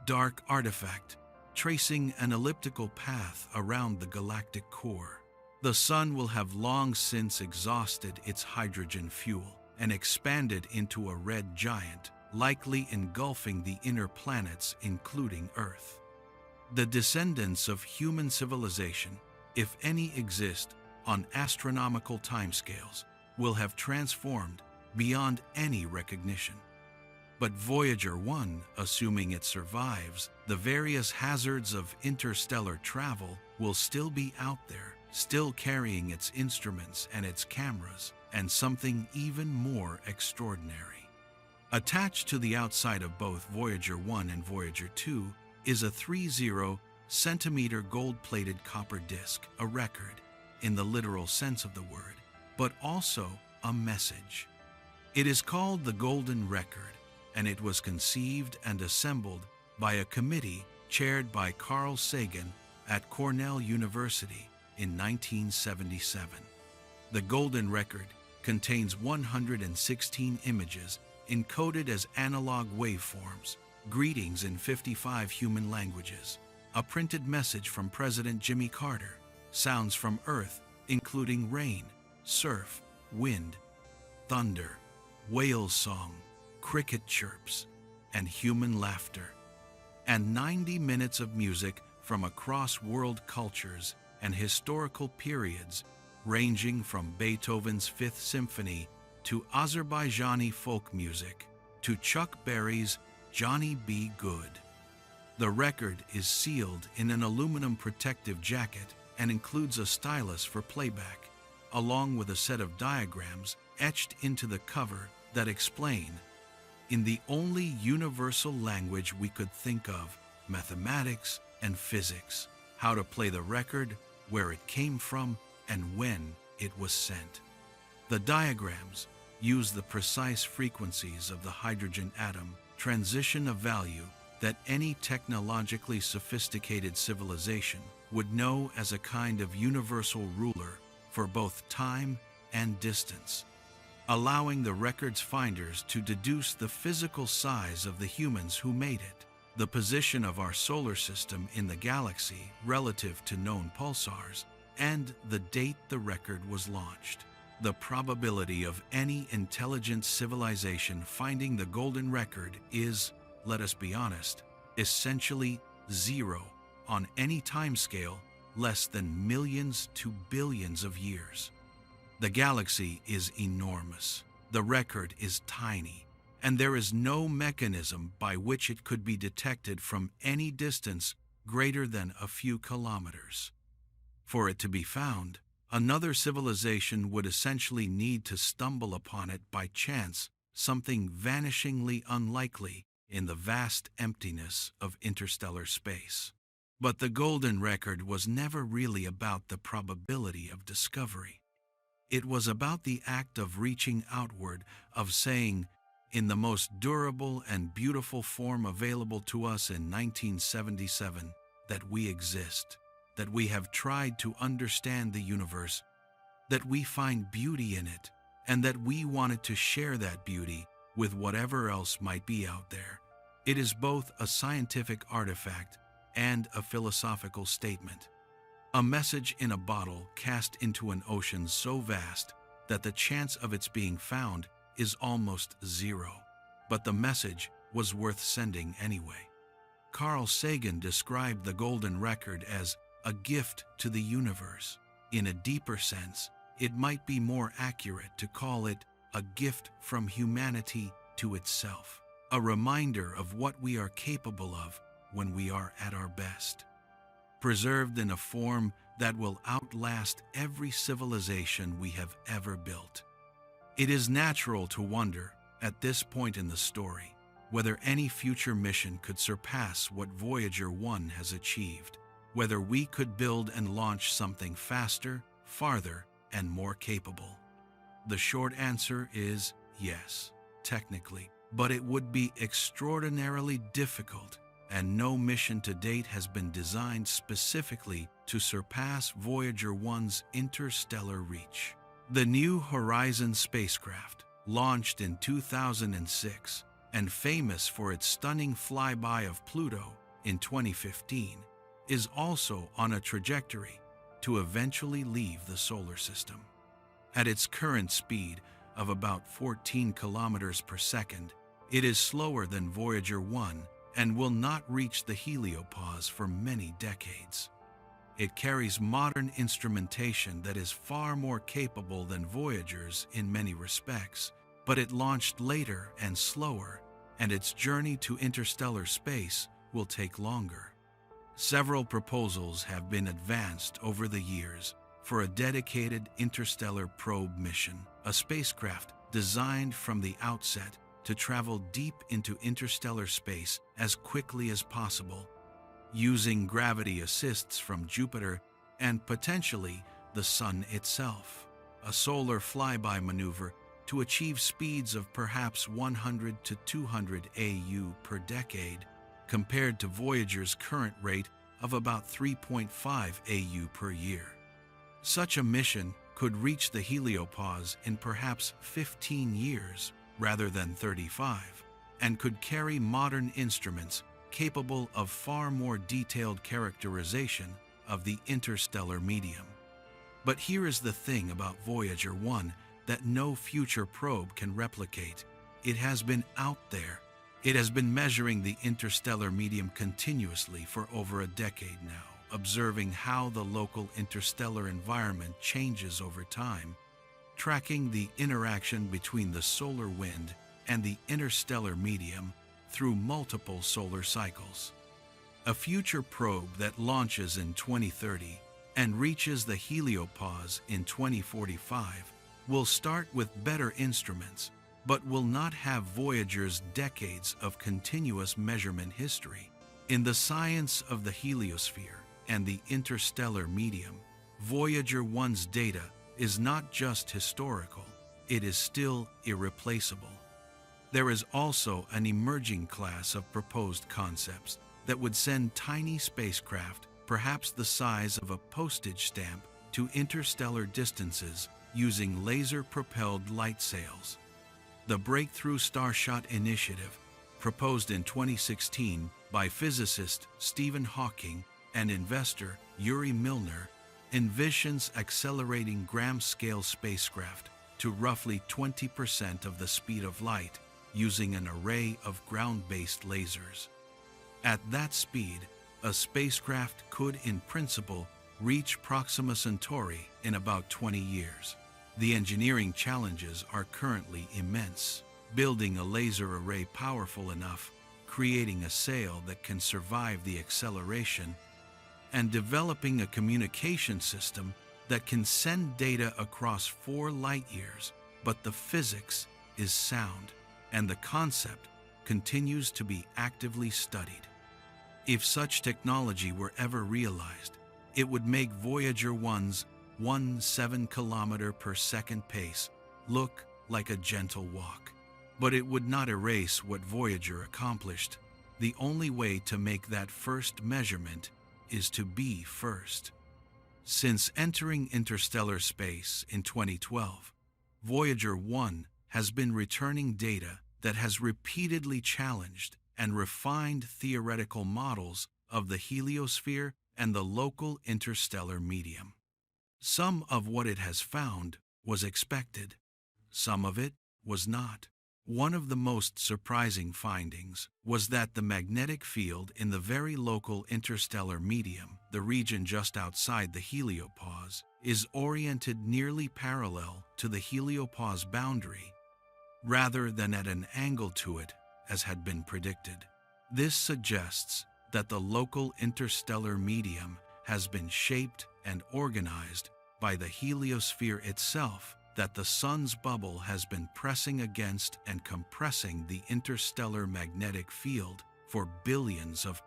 dark artifact tracing an elliptical path around the galactic core. The Sun will have long since exhausted its hydrogen fuel and expanded into a red giant, likely engulfing the inner planets including Earth. The descendants of human civilization, if any exist on astronomical timescales, will have transformed beyond any recognition. But Voyager 1, assuming it survives, the various hazards of interstellar travel will still be out there, still carrying its instruments and its cameras, and something even more extraordinary. Attached to the outside of both Voyager 1 and Voyager 2 is a 30-centimeter gold-plated copper disc, a record, in the literal sense of the word, but also a message. It is called the Golden Record, and it was conceived and assembled by a committee chaired by Carl Sagan at Cornell University in 1977. The Golden Record contains 116 images encoded as analog waveforms, greetings in 55 human languages, a printed message from President Jimmy Carter, sounds from Earth including rain, surf, wind, thunder, whale song, cricket chirps, and human laughter, and 90 minutes of music from across world cultures and historical periods, ranging from Beethoven's Fifth Symphony to Azerbaijani folk music to Chuck Berry's Johnny B. Good. The record is sealed in an aluminum protective jacket and includes a stylus for playback, along with a set of diagrams etched into the cover that explain, in the only universal language we could think of, mathematics and physics, how to play the record, where it came from, and when it was sent. The diagrams use the precise frequencies of the hydrogen atom transition of value that any technologically sophisticated civilization would know as a kind of universal ruler for both time and distance, allowing the record's finders to deduce the physical size of the humans who made it, the position of our solar system in the galaxy relative to known pulsars, and the date the record was launched. The probability of any intelligent civilization finding the golden record is, let us be honest, essentially zero on any timescale less than millions to billions of years. The galaxy is enormous, the record is tiny, and there is no mechanism by which it could be detected from any distance greater than a few kilometers. For it to be found, another civilization would essentially need to stumble upon it by chance, something vanishingly unlikely in the vast emptiness of interstellar space. But the golden record was never really about the probability of discovery. It was about the act of reaching outward, of saying, in the most durable and beautiful form available to us in 1977, that we exist, that we have tried to understand the universe, that we find beauty in it, and that we wanted to share that beauty with whatever else might be out there. It is both a scientific artifact and a philosophical statement. A message in a bottle cast into an ocean so vast that the chance of its being found is almost zero. But the message was worth sending anyway. Carl Sagan described the golden record as a gift to the universe. In a deeper sense, it might be more accurate to call it a gift from humanity to itself, a reminder of what we are capable of when we are at our best, preserved in a form that will outlast every civilization we have ever built. It is natural to wonder, at this point in the story, whether any future mission could surpass what Voyager 1 has achieved, whether we could build and launch something faster, farther, and more capable. The short answer is yes, technically, but it would be extraordinarily difficult, and no mission to date has been designed specifically to surpass Voyager 1's interstellar reach. The New Horizons spacecraft, launched in 2006 and famous for its stunning flyby of Pluto in 2015, is also on a trajectory to eventually leave the solar system. At its current speed of about 14 kilometers per second, it is slower than Voyager 1 and will not reach the Heliopause for many decades. It carries modern instrumentation that is far more capable than Voyager's in many respects, but it launched later and slower, and its journey to interstellar space will take longer. Several proposals have been advanced over the years for a dedicated interstellar probe mission, a spacecraft designed from the outset to travel deep into interstellar space as quickly as possible, using gravity assists from Jupiter and potentially the Sun itself. A solar flyby maneuver to achieve speeds of perhaps 100 to 200 AU per decade, compared to Voyager's current rate of about 3.5 AU per year. Such a mission could reach the Heliopause in perhaps 15 years rather than 35, and could carry modern instruments capable of far more detailed characterization of the interstellar medium. But here is the thing about Voyager 1 that no future probe can replicate. It has been out there. It has been measuring the interstellar medium continuously for over a decade now, observing how the local interstellar environment changes over time, tracking the interaction between the solar wind and the interstellar medium through multiple solar cycles. A future probe that launches in 2030 and reaches the Heliopause in 2045 will start with better instruments, but will not have Voyager's decades of continuous measurement history. In the science of the heliosphere and the interstellar medium, Voyager 1's data is not just historical, it is still irreplaceable. There is also an emerging class of proposed concepts that would send tiny spacecraft, perhaps the size of a postage stamp, to interstellar distances using laser-propelled light sails. The Breakthrough Starshot Initiative, proposed in 2016 by physicist Stephen Hawking and investor Yuri Milner, envisions accelerating gram-scale spacecraft to roughly 20% of the speed of light using an array of ground-based lasers. At that speed, a spacecraft could, in principle, reach Proxima Centauri in about 20 years. The engineering challenges are currently immense. Building a laser array powerful enough, creating a sail that can survive the acceleration, and developing a communication system that can send data across 4 light years, but the physics is sound, and the concept continues to be actively studied. If such technology were ever realized, it would make Voyager 1's 17 km/s pace look like a gentle walk. But it would not erase what Voyager accomplished. The only way to make that first measurement is to be first. Since entering interstellar space in 2012, Voyager 1 has been returning data that has repeatedly challenged and refined theoretical models of the heliosphere and the local interstellar medium. Some of what it has found was expected. Some of it was not. One of the most surprising findings was that the magnetic field in the very local interstellar medium, the region just outside the heliopause, is oriented nearly parallel to the heliopause boundary, rather than at an angle to it, as had been predicted. This suggests that the local interstellar medium has been shaped and organized by the heliosphere itself, that the Sun's bubble has been pressing against and compressing the interstellar magnetic field for billions of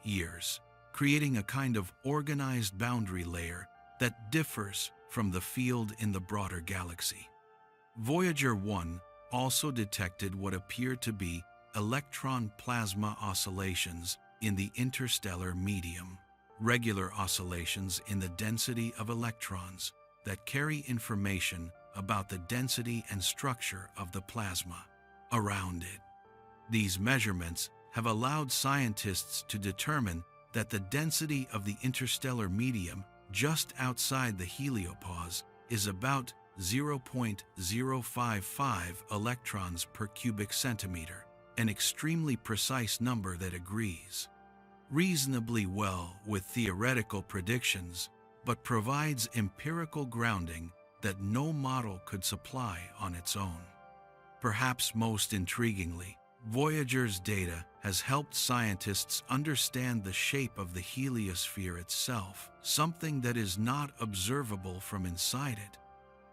years, creating a kind of organized boundary layer that differs from the field in the broader galaxy. Voyager 1 also detected what appeared to be electron plasma oscillations in the interstellar medium, regular oscillations in the density of electrons that carry information about the density and structure of the plasma around it. These measurements have allowed scientists to determine that the density of the interstellar medium just outside the heliopause is about 0.055 electrons per cubic centimeter, an extremely precise number that agrees reasonably well with theoretical predictions, but provides empirical grounding that no model could supply on its own. Perhaps most intriguingly, Voyager's data has helped scientists understand the shape of the heliosphere itself, something that is not observable from inside it,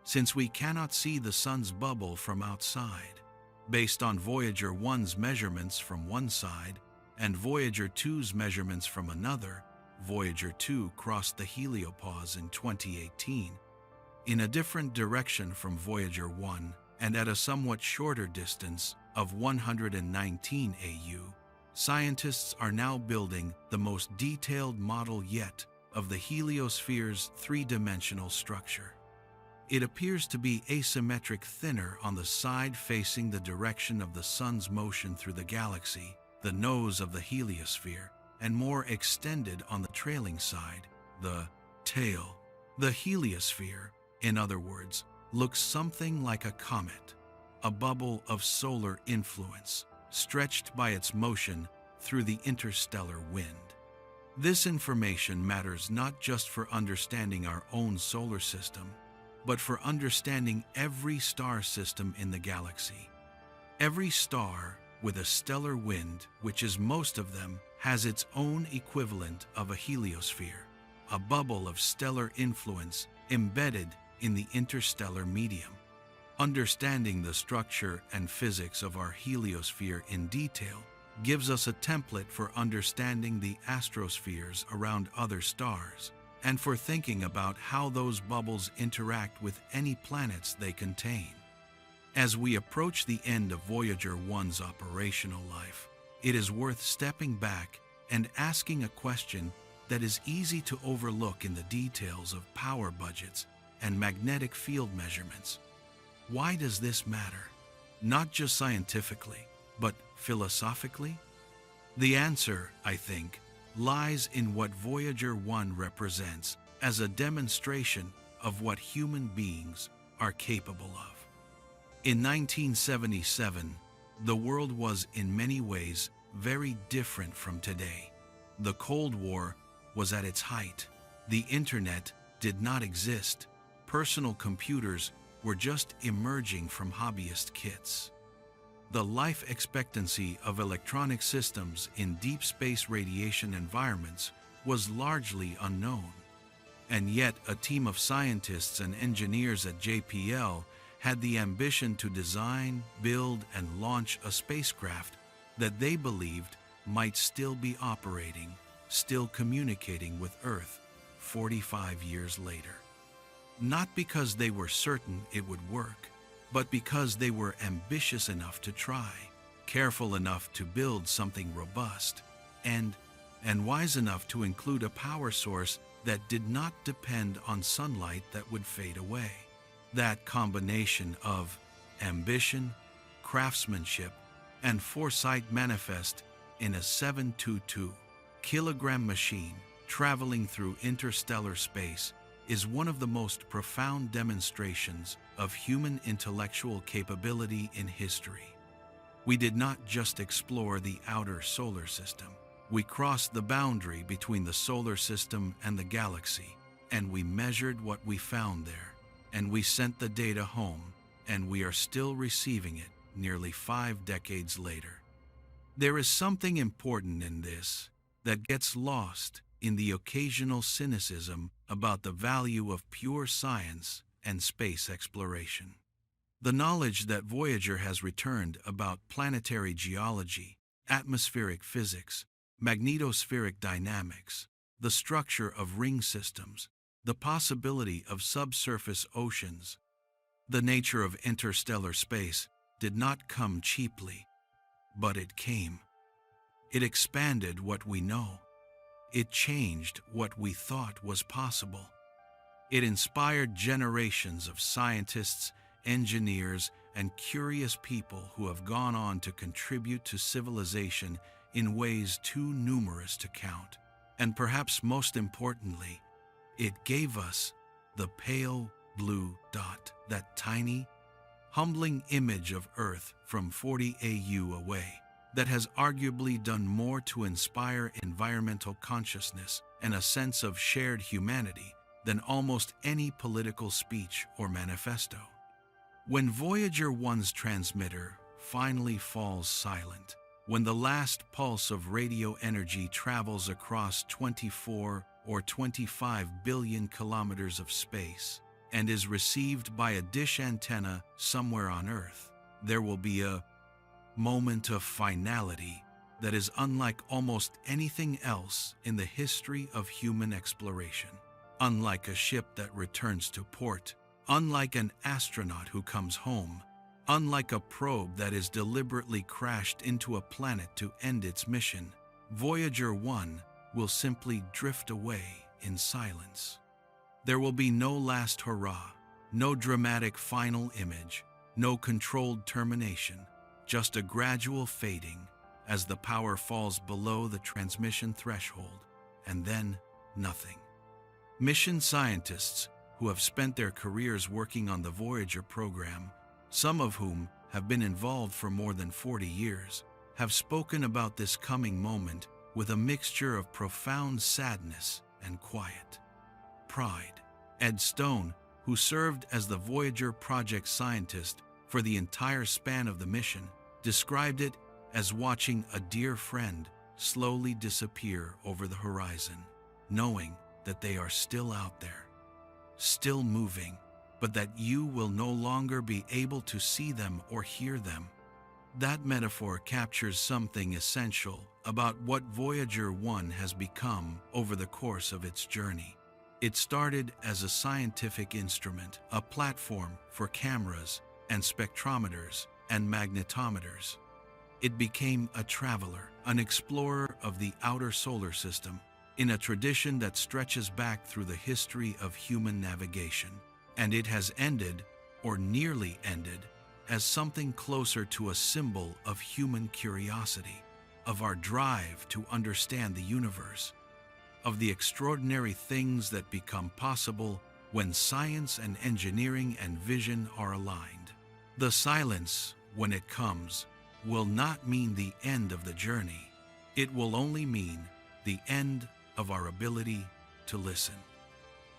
since we cannot see the Sun's bubble from outside. Based on Voyager 1's measurements from one side and Voyager 2's measurements from another, Voyager 2 crossed the heliopause in 2018, in a different direction from Voyager 1 and at a somewhat shorter distance of 119 AU. Scientists are now building the most detailed model yet of the heliosphere's three-dimensional structure. It appears to be asymmetric, thinner on the side facing the direction of the Sun's motion through the galaxy, the nose of the heliosphere, and more extended on the trailing side, the tail. The heliosphere, in other words, looks something like a comet, a bubble of solar influence, stretched by its motion through the interstellar wind. This information matters not just for understanding our own solar system, but for understanding every star system in the galaxy. Every star with a stellar wind, which is most of them, has its own equivalent of a heliosphere, a bubble of stellar influence embedded in the interstellar medium. Understanding the structure and physics of our heliosphere in detail gives us a template for understanding the astrospheres around other stars, and for thinking about how those bubbles interact with any planets they contain. As we approach the end of Voyager 1's operational life, it is worth stepping back and asking a question that is easy to overlook in the details of power budgets and magnetic field measurements. Why does this matter? Not just scientifically, but philosophically? The answer, I think, lies in what Voyager 1 represents as a demonstration of what human beings are capable of. In 1977, the world was in many ways very different from today. The Cold War was at its height. The internet did not exist. Personal computers were just emerging from hobbyist kits. The life expectancy of electronic systems in deep space radiation environments was largely unknown. And yet, a team of scientists and engineers at JPL had the ambition to design, build, and launch a spacecraft that they believed might still be operating, still communicating with Earth 45 years later. Not because they were certain it would work, but because they were ambitious enough to try, careful enough to build something robust, and wise enough to include a power source that did not depend on sunlight that would fade away. That combination of ambition, craftsmanship, and foresight manifest in a 722-kilogram machine traveling through interstellar space is one of the most profound demonstrations of human intellectual capability in history. We did not just explore the outer solar system. We crossed the boundary between the solar system and the galaxy, and we measured what we found there, and we sent the data home, and we are still receiving it nearly 5 decades later. There is something important in this that gets lost in the occasional cynicism about the value of pure science and space exploration. The knowledge that Voyager has returned about planetary geology, atmospheric physics, magnetospheric dynamics, the structure of ring systems, the possibility of subsurface oceans, the nature of interstellar space did not come cheaply, but it came. It expanded what we know. It changed what we thought was possible. It inspired generations of scientists, engineers, and curious people who have gone on to contribute to civilization in ways too numerous to count. And perhaps most importantly, it gave us the pale blue dot, that tiny, humbling image of Earth from 40 AU away, that has arguably done more to inspire environmental consciousness and a sense of shared humanity than almost any political speech or manifesto. When Voyager 1's transmitter finally falls silent, when the last pulse of radio energy travels across 24 or 25 billion kilometers of space and is received by a dish antenna somewhere on Earth, there will be a moment of finality that is unlike almost anything else in the history of human exploration. Unlike a ship that returns to port, unlike an astronaut who comes home, unlike a probe that is deliberately crashed into a planet to end its mission, Voyager 1 will simply drift away in silence. There will be no last hurrah, no dramatic final image, no controlled termination, just a gradual fading as the power falls below the transmission threshold, and then nothing. Mission scientists who have spent their careers working on the Voyager program, some of whom have been involved for more than 40 years, have spoken about this coming moment with a mixture of profound sadness and quiet pride. Ed Stone, who served as the Voyager project scientist for the entire span of the mission, described it as watching a dear friend slowly disappear over the horizon, knowing that they are still out there, still moving, but that you will no longer be able to see them or hear them. That metaphor captures something essential about what Voyager 1 has become over the course of its journey. It started as a scientific instrument, a platform for cameras and spectrometers and magnetometers. It became a traveler, an explorer of the outer solar system, in a tradition that stretches back through the history of human navigation. And it has ended, or nearly ended, as something closer to a symbol of human curiosity, of our drive to understand the universe, of the extraordinary things that become possible when science and engineering and vision are aligned. The silence, when it comes, will not mean the end of the journey. It will only mean the end of our ability to listen.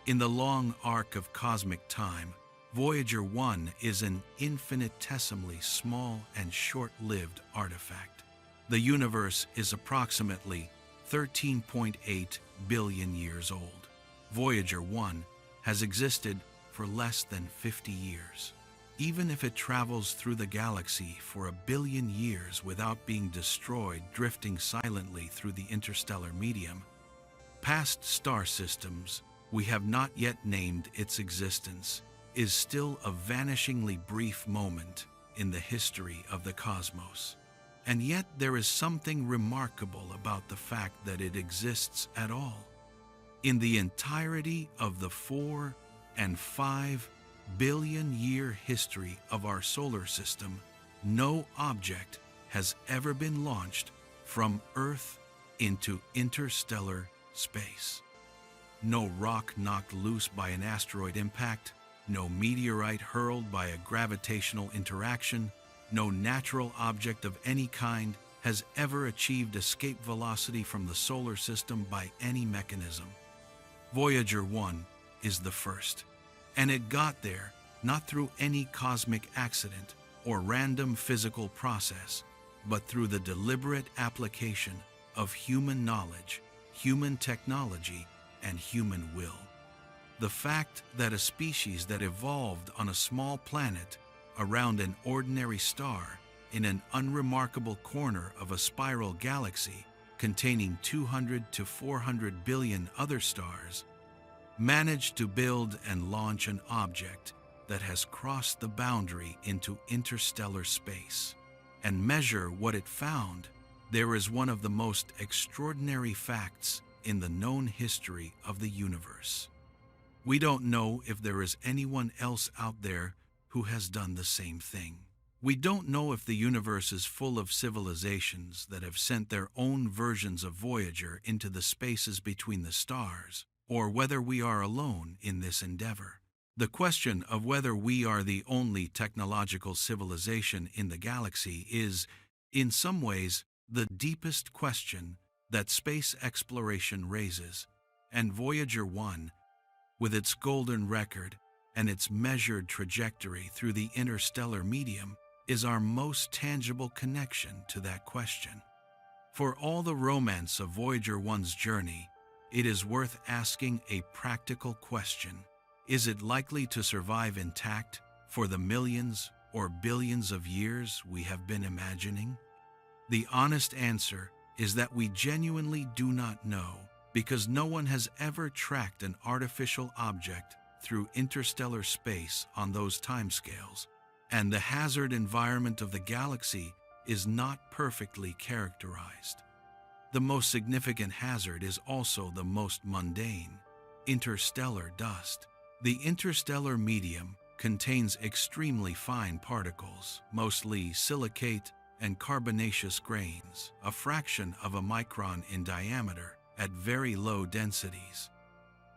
In the long arc of cosmic time, Voyager 1 is an infinitesimally small and short-lived artifact. The universe is approximately 13.8 billion years old. Voyager 1 has existed for less than 50 years. Even if it travels through the galaxy for 1 billion years without being destroyed, drifting silently through the interstellar medium, past star systems we have not yet named its existence is still a vanishingly brief moment in the history of the cosmos. And yet there is something remarkable about the fact that it exists at all. In the entirety of the 4 and 5 billion year history of our solar system, no object has ever been launched from Earth into interstellar space. No rock knocked loose by an asteroid impact, no meteorite hurled by a gravitational interaction, no natural object of any kind has ever achieved escape velocity from the solar system by any mechanism. Voyager 1 is the first, and it got there not through any cosmic accident or random physical process, but through the deliberate application of human knowledge, human technology, and human will. The fact that a species that evolved on a small planet around an ordinary star in an unremarkable corner of a spiral galaxy containing 200 to 400 billion other stars managed to build and launch an object that has crossed the boundary into interstellar space and measure what it found, there is one of the most extraordinary facts in the known history of the universe. We don't know if there is anyone else out there who has done the same thing. We don't know if the universe is full of civilizations that have sent their own versions of Voyager into the spaces between the stars, or whether we are alone in this endeavor. The question of whether we are the only technological civilization in the galaxy is, in some ways, the deepest question that space exploration raises, and Voyager 1, with its golden record and its measured trajectory through the interstellar medium, is our most tangible connection to that question. For all the romance of Voyager 1's journey, it is worth asking a practical question. Is it likely to survive intact for the millions or billions of years we have been imagining? The honest answer is that we genuinely do not know, because no one has ever tracked an artificial object through interstellar space on those timescales, and the hazard environment of the galaxy is not perfectly characterized. The most significant hazard is also the most mundane: interstellar dust. The interstellar medium contains extremely fine particles, mostly silicate and carbonaceous grains, a fraction of a micron in diameter, at very low densities.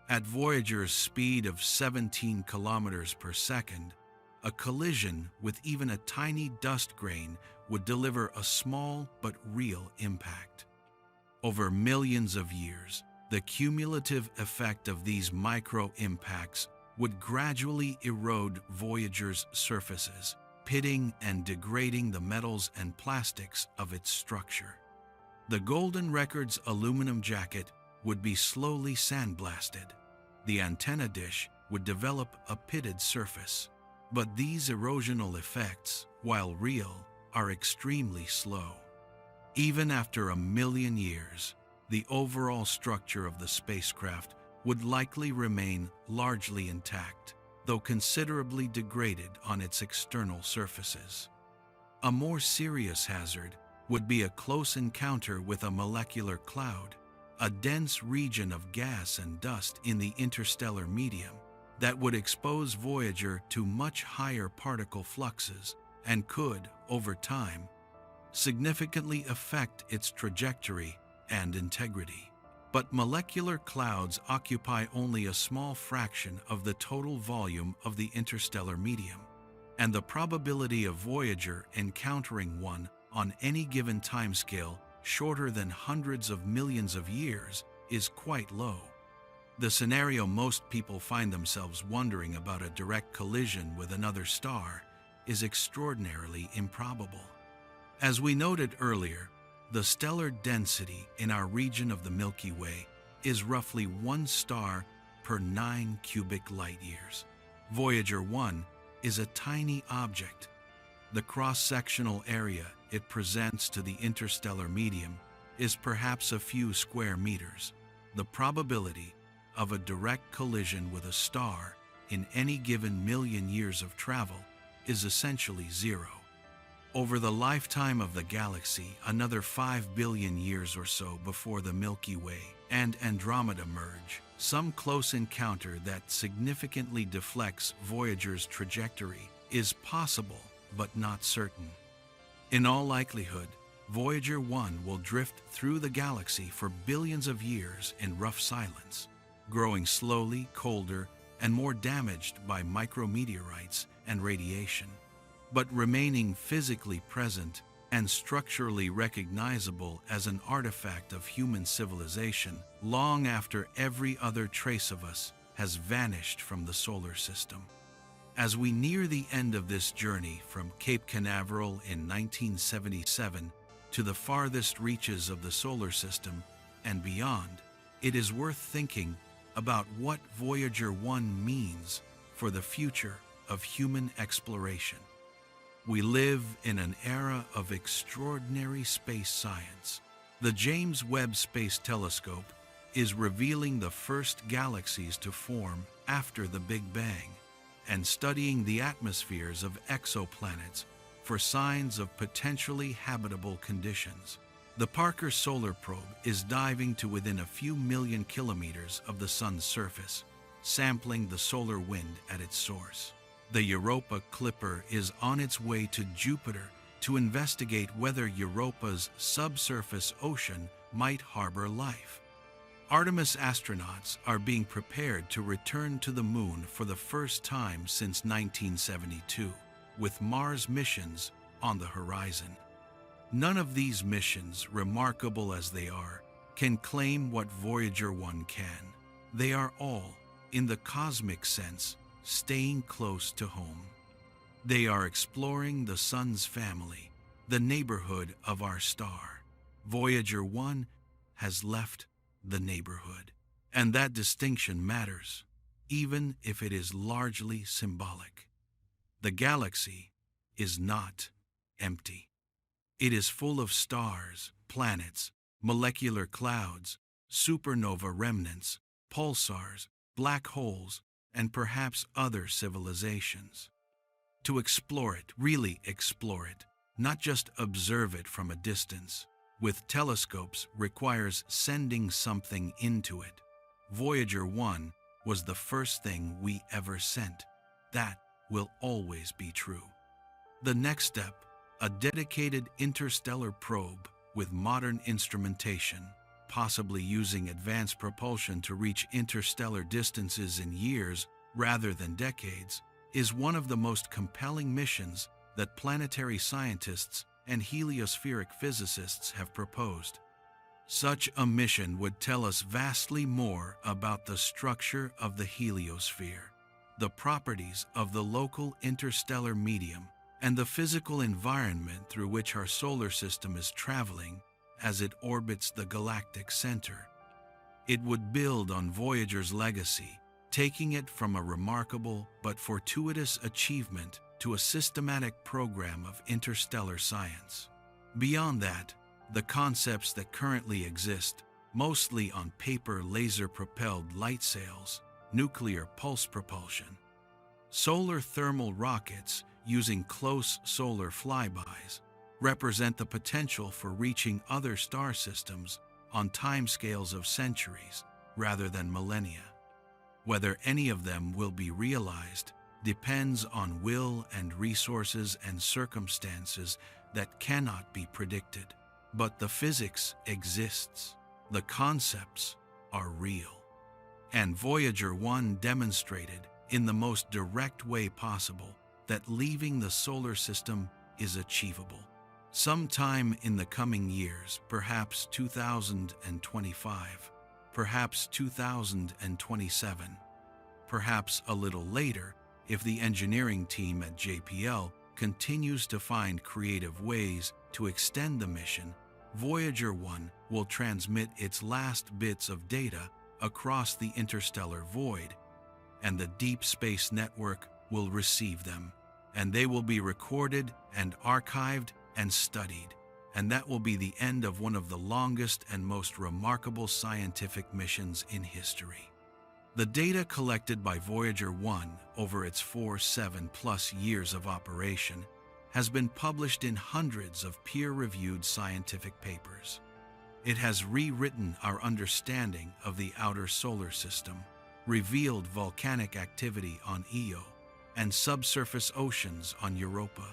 At Voyager's speed of 17 kilometers per second, a collision with even a tiny dust grain would deliver a small but real impact. Over millions of years, the cumulative effect of these micro-impacts would gradually erode Voyager's surfaces, pitting and degrading the metals and plastics of its structure. The Golden Record's aluminum jacket would be slowly sandblasted. The antenna dish would develop a pitted surface. But these erosional effects, while real, are extremely slow. Even after 1 million years, the overall structure of the spacecraft would likely remain largely intact, though considerably degraded on its external surfaces. A more serious hazard would be a close encounter with a molecular cloud, a dense region of gas and dust in the interstellar medium that would expose Voyager to much higher particle fluxes and could, over time, significantly affect its trajectory and integrity. But molecular clouds occupy only a small fraction of the total volume of the interstellar medium, and the probability of Voyager encountering one on any given timescale shorter than hundreds of millions of years is quite low. The scenario most people find themselves wondering about, a direct collision with another star, is extraordinarily improbable. As we noted earlier, the stellar density in our region of the Milky Way is roughly 1 star per 9 cubic light-years. Voyager 1 is a tiny object. The cross-sectional area it presents to the interstellar medium is perhaps a few square meters. The probability of a direct collision with a star in any given million years of travel is essentially zero. Over the lifetime of the galaxy, another 5 billion years or so before the Milky Way and Andromeda merge, some close encounter that significantly deflects Voyager's trajectory is possible but not certain. In all likelihood, Voyager 1 will drift through the galaxy for billions of years in rough silence, growing slowly colder and more damaged by micrometeorites and radiation, but remaining physically present and structurally recognizable as an artifact of human civilization long after every other trace of us has vanished from the solar system. As we near the end of this journey from Cape Canaveral in 1977 to the farthest reaches of the solar system and beyond, it is worth thinking about what Voyager 1 means for the future of human exploration. We live in an era of extraordinary space science. The James Webb Space Telescope is revealing the first galaxies to form after the Big Bang and studying the atmospheres of exoplanets for signs of potentially habitable conditions. The Parker Solar Probe is diving to within a few million kilometers of the Sun's surface, sampling the solar wind at its source. The Europa Clipper is on its way to Jupiter to investigate whether Europa's subsurface ocean might harbor life. Artemis astronauts are being prepared to return to the Moon for the first time since 1972, with Mars missions on the horizon. None of these missions, remarkable as they are, can claim what Voyager 1 can. They are all, in the cosmic sense, staying close to home. They are exploring the Sun's family, the neighborhood of our star. Voyager 1 has left the neighborhood, and that distinction matters, even if it is largely symbolic. The galaxy is not empty. It is full of stars, planets, molecular clouds, supernova remnants, pulsars, black holes, and perhaps other civilizations. To explore it, really explore it, not just observe it from a distance, with telescopes requires sending something into it. Voyager 1 was the first thing we ever sent. That will always be true. The next step, a dedicated interstellar probe with modern instrumentation, possibly using advanced propulsion to reach interstellar distances in years rather than decades, is one of the most compelling missions that planetary scientists and heliospheric physicists have proposed. Such a mission would tell us vastly more about the structure of the heliosphere, the properties of the local interstellar medium, and the physical environment through which our solar system is traveling as it orbits the galactic center. It would build on Voyager's legacy, taking it from a remarkable but fortuitous achievement to a systematic program of interstellar science. Beyond that, the concepts that currently exist, mostly on paper, laser-propelled light sails, nuclear pulse propulsion, solar thermal rockets using close solar flybys, represent the potential for reaching other star systems on timescales of centuries rather than millennia. Whether any of them will be realized depends on will and resources and circumstances that cannot be predicted. But the physics exists. The concepts are real. And Voyager 1 demonstrated, in the most direct way possible, that leaving the solar system is achievable. Sometime in the coming years, perhaps 2025, perhaps 2027, perhaps a little later, if the engineering team at JPL continues to find creative ways to extend the mission, Voyager 1 will transmit its last bits of data across the interstellar void, and the Deep Space Network will receive them, and they will be recorded and archived and studied, and that will be the end of one of the longest and most remarkable scientific missions in history. The data collected by Voyager 1 over its 7+ years of operation has been published in hundreds of peer-reviewed scientific papers. It has rewritten our understanding of the outer solar system, revealed volcanic activity on Io and subsurface oceans on Europa,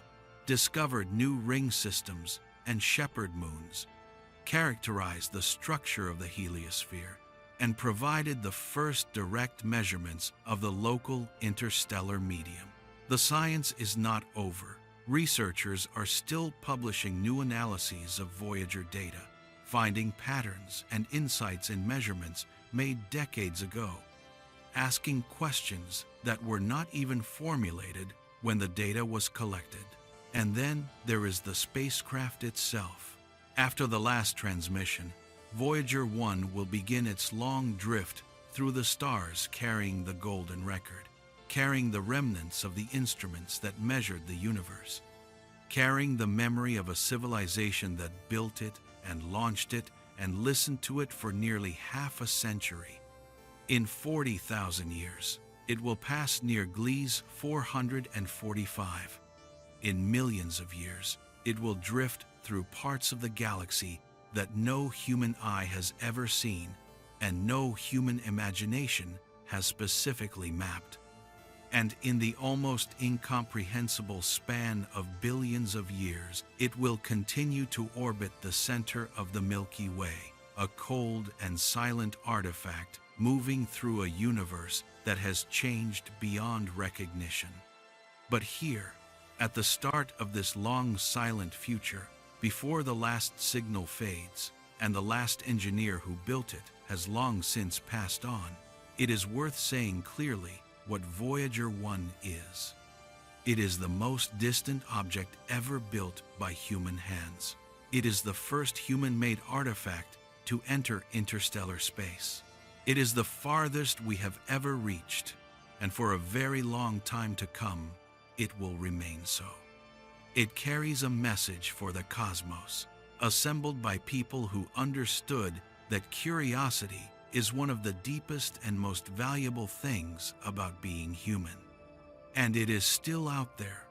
discovered new ring systems and shepherd moons, characterized the structure of the heliosphere, and provided the first direct measurements of the local interstellar medium. The science is not over. Researchers are still publishing new analyses of Voyager data, finding patterns and insights in measurements made decades ago, asking questions that were not even formulated when the data was collected. And then there is the spacecraft itself. After the last transmission, Voyager 1 will begin its long drift through the stars carrying the golden record, carrying the remnants of the instruments that measured the universe, carrying the memory of a civilization that built it and launched it and listened to it for nearly half a century. In 40,000 years, it will pass near Gliese 445. In millions of years, it will drift through parts of the galaxy that no human eye has ever seen and no human imagination has specifically mapped. And in the almost incomprehensible span of billions of years, it will continue to orbit the center of the Milky Way, a cold and silent artifact moving through a universe that has changed beyond recognition. But here, at the start of this long silent future, before the last signal fades and the last engineer who built it has long since passed on, it is worth saying clearly what Voyager 1 is. It is the most distant object ever built by human hands. It is the first human-made artifact to enter interstellar space. It is the farthest we have ever reached, and for a very long time to come, it will remain so. It carries a message for the cosmos, assembled by people who understood that curiosity is one of the deepest and most valuable things about being human. And it is still out there,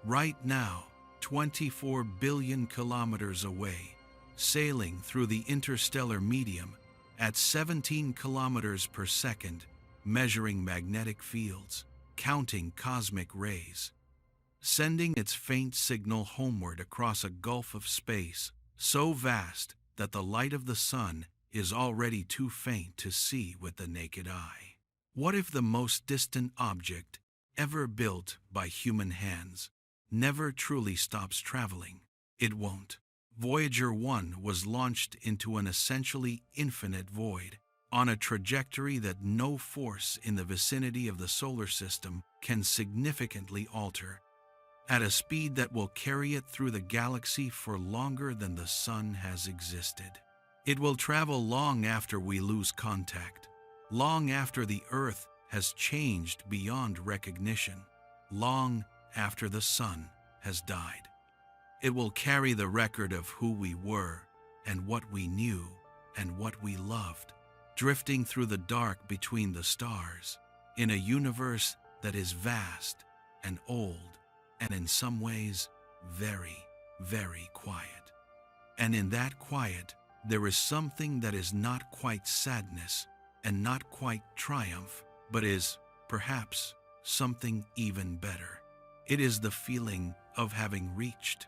right now, 24 billion kilometers away, sailing through the interstellar medium at 17 kilometers per second, measuring magnetic fields, counting cosmic rays, sending its faint signal homeward across a gulf of space so vast that the light of the sun is already too faint to see with the naked eye. What if the most distant object ever built by human hands never truly stops traveling? It won't. Voyager 1 was launched into an essentially infinite void, on a trajectory that no force in the vicinity of the solar system can significantly alter, at a speed that will carry it through the galaxy for longer than the sun has existed. It will travel long after we lose contact, long after the Earth has changed beyond recognition, long after the sun has died. It will carry the record of who we were and what we knew and what we loved, drifting through the dark between the stars, in a universe that is vast and old and in some ways very, very quiet. And in that quiet, there is something that is not quite sadness and not quite triumph, but is, perhaps, something even better. It is the feeling of having reached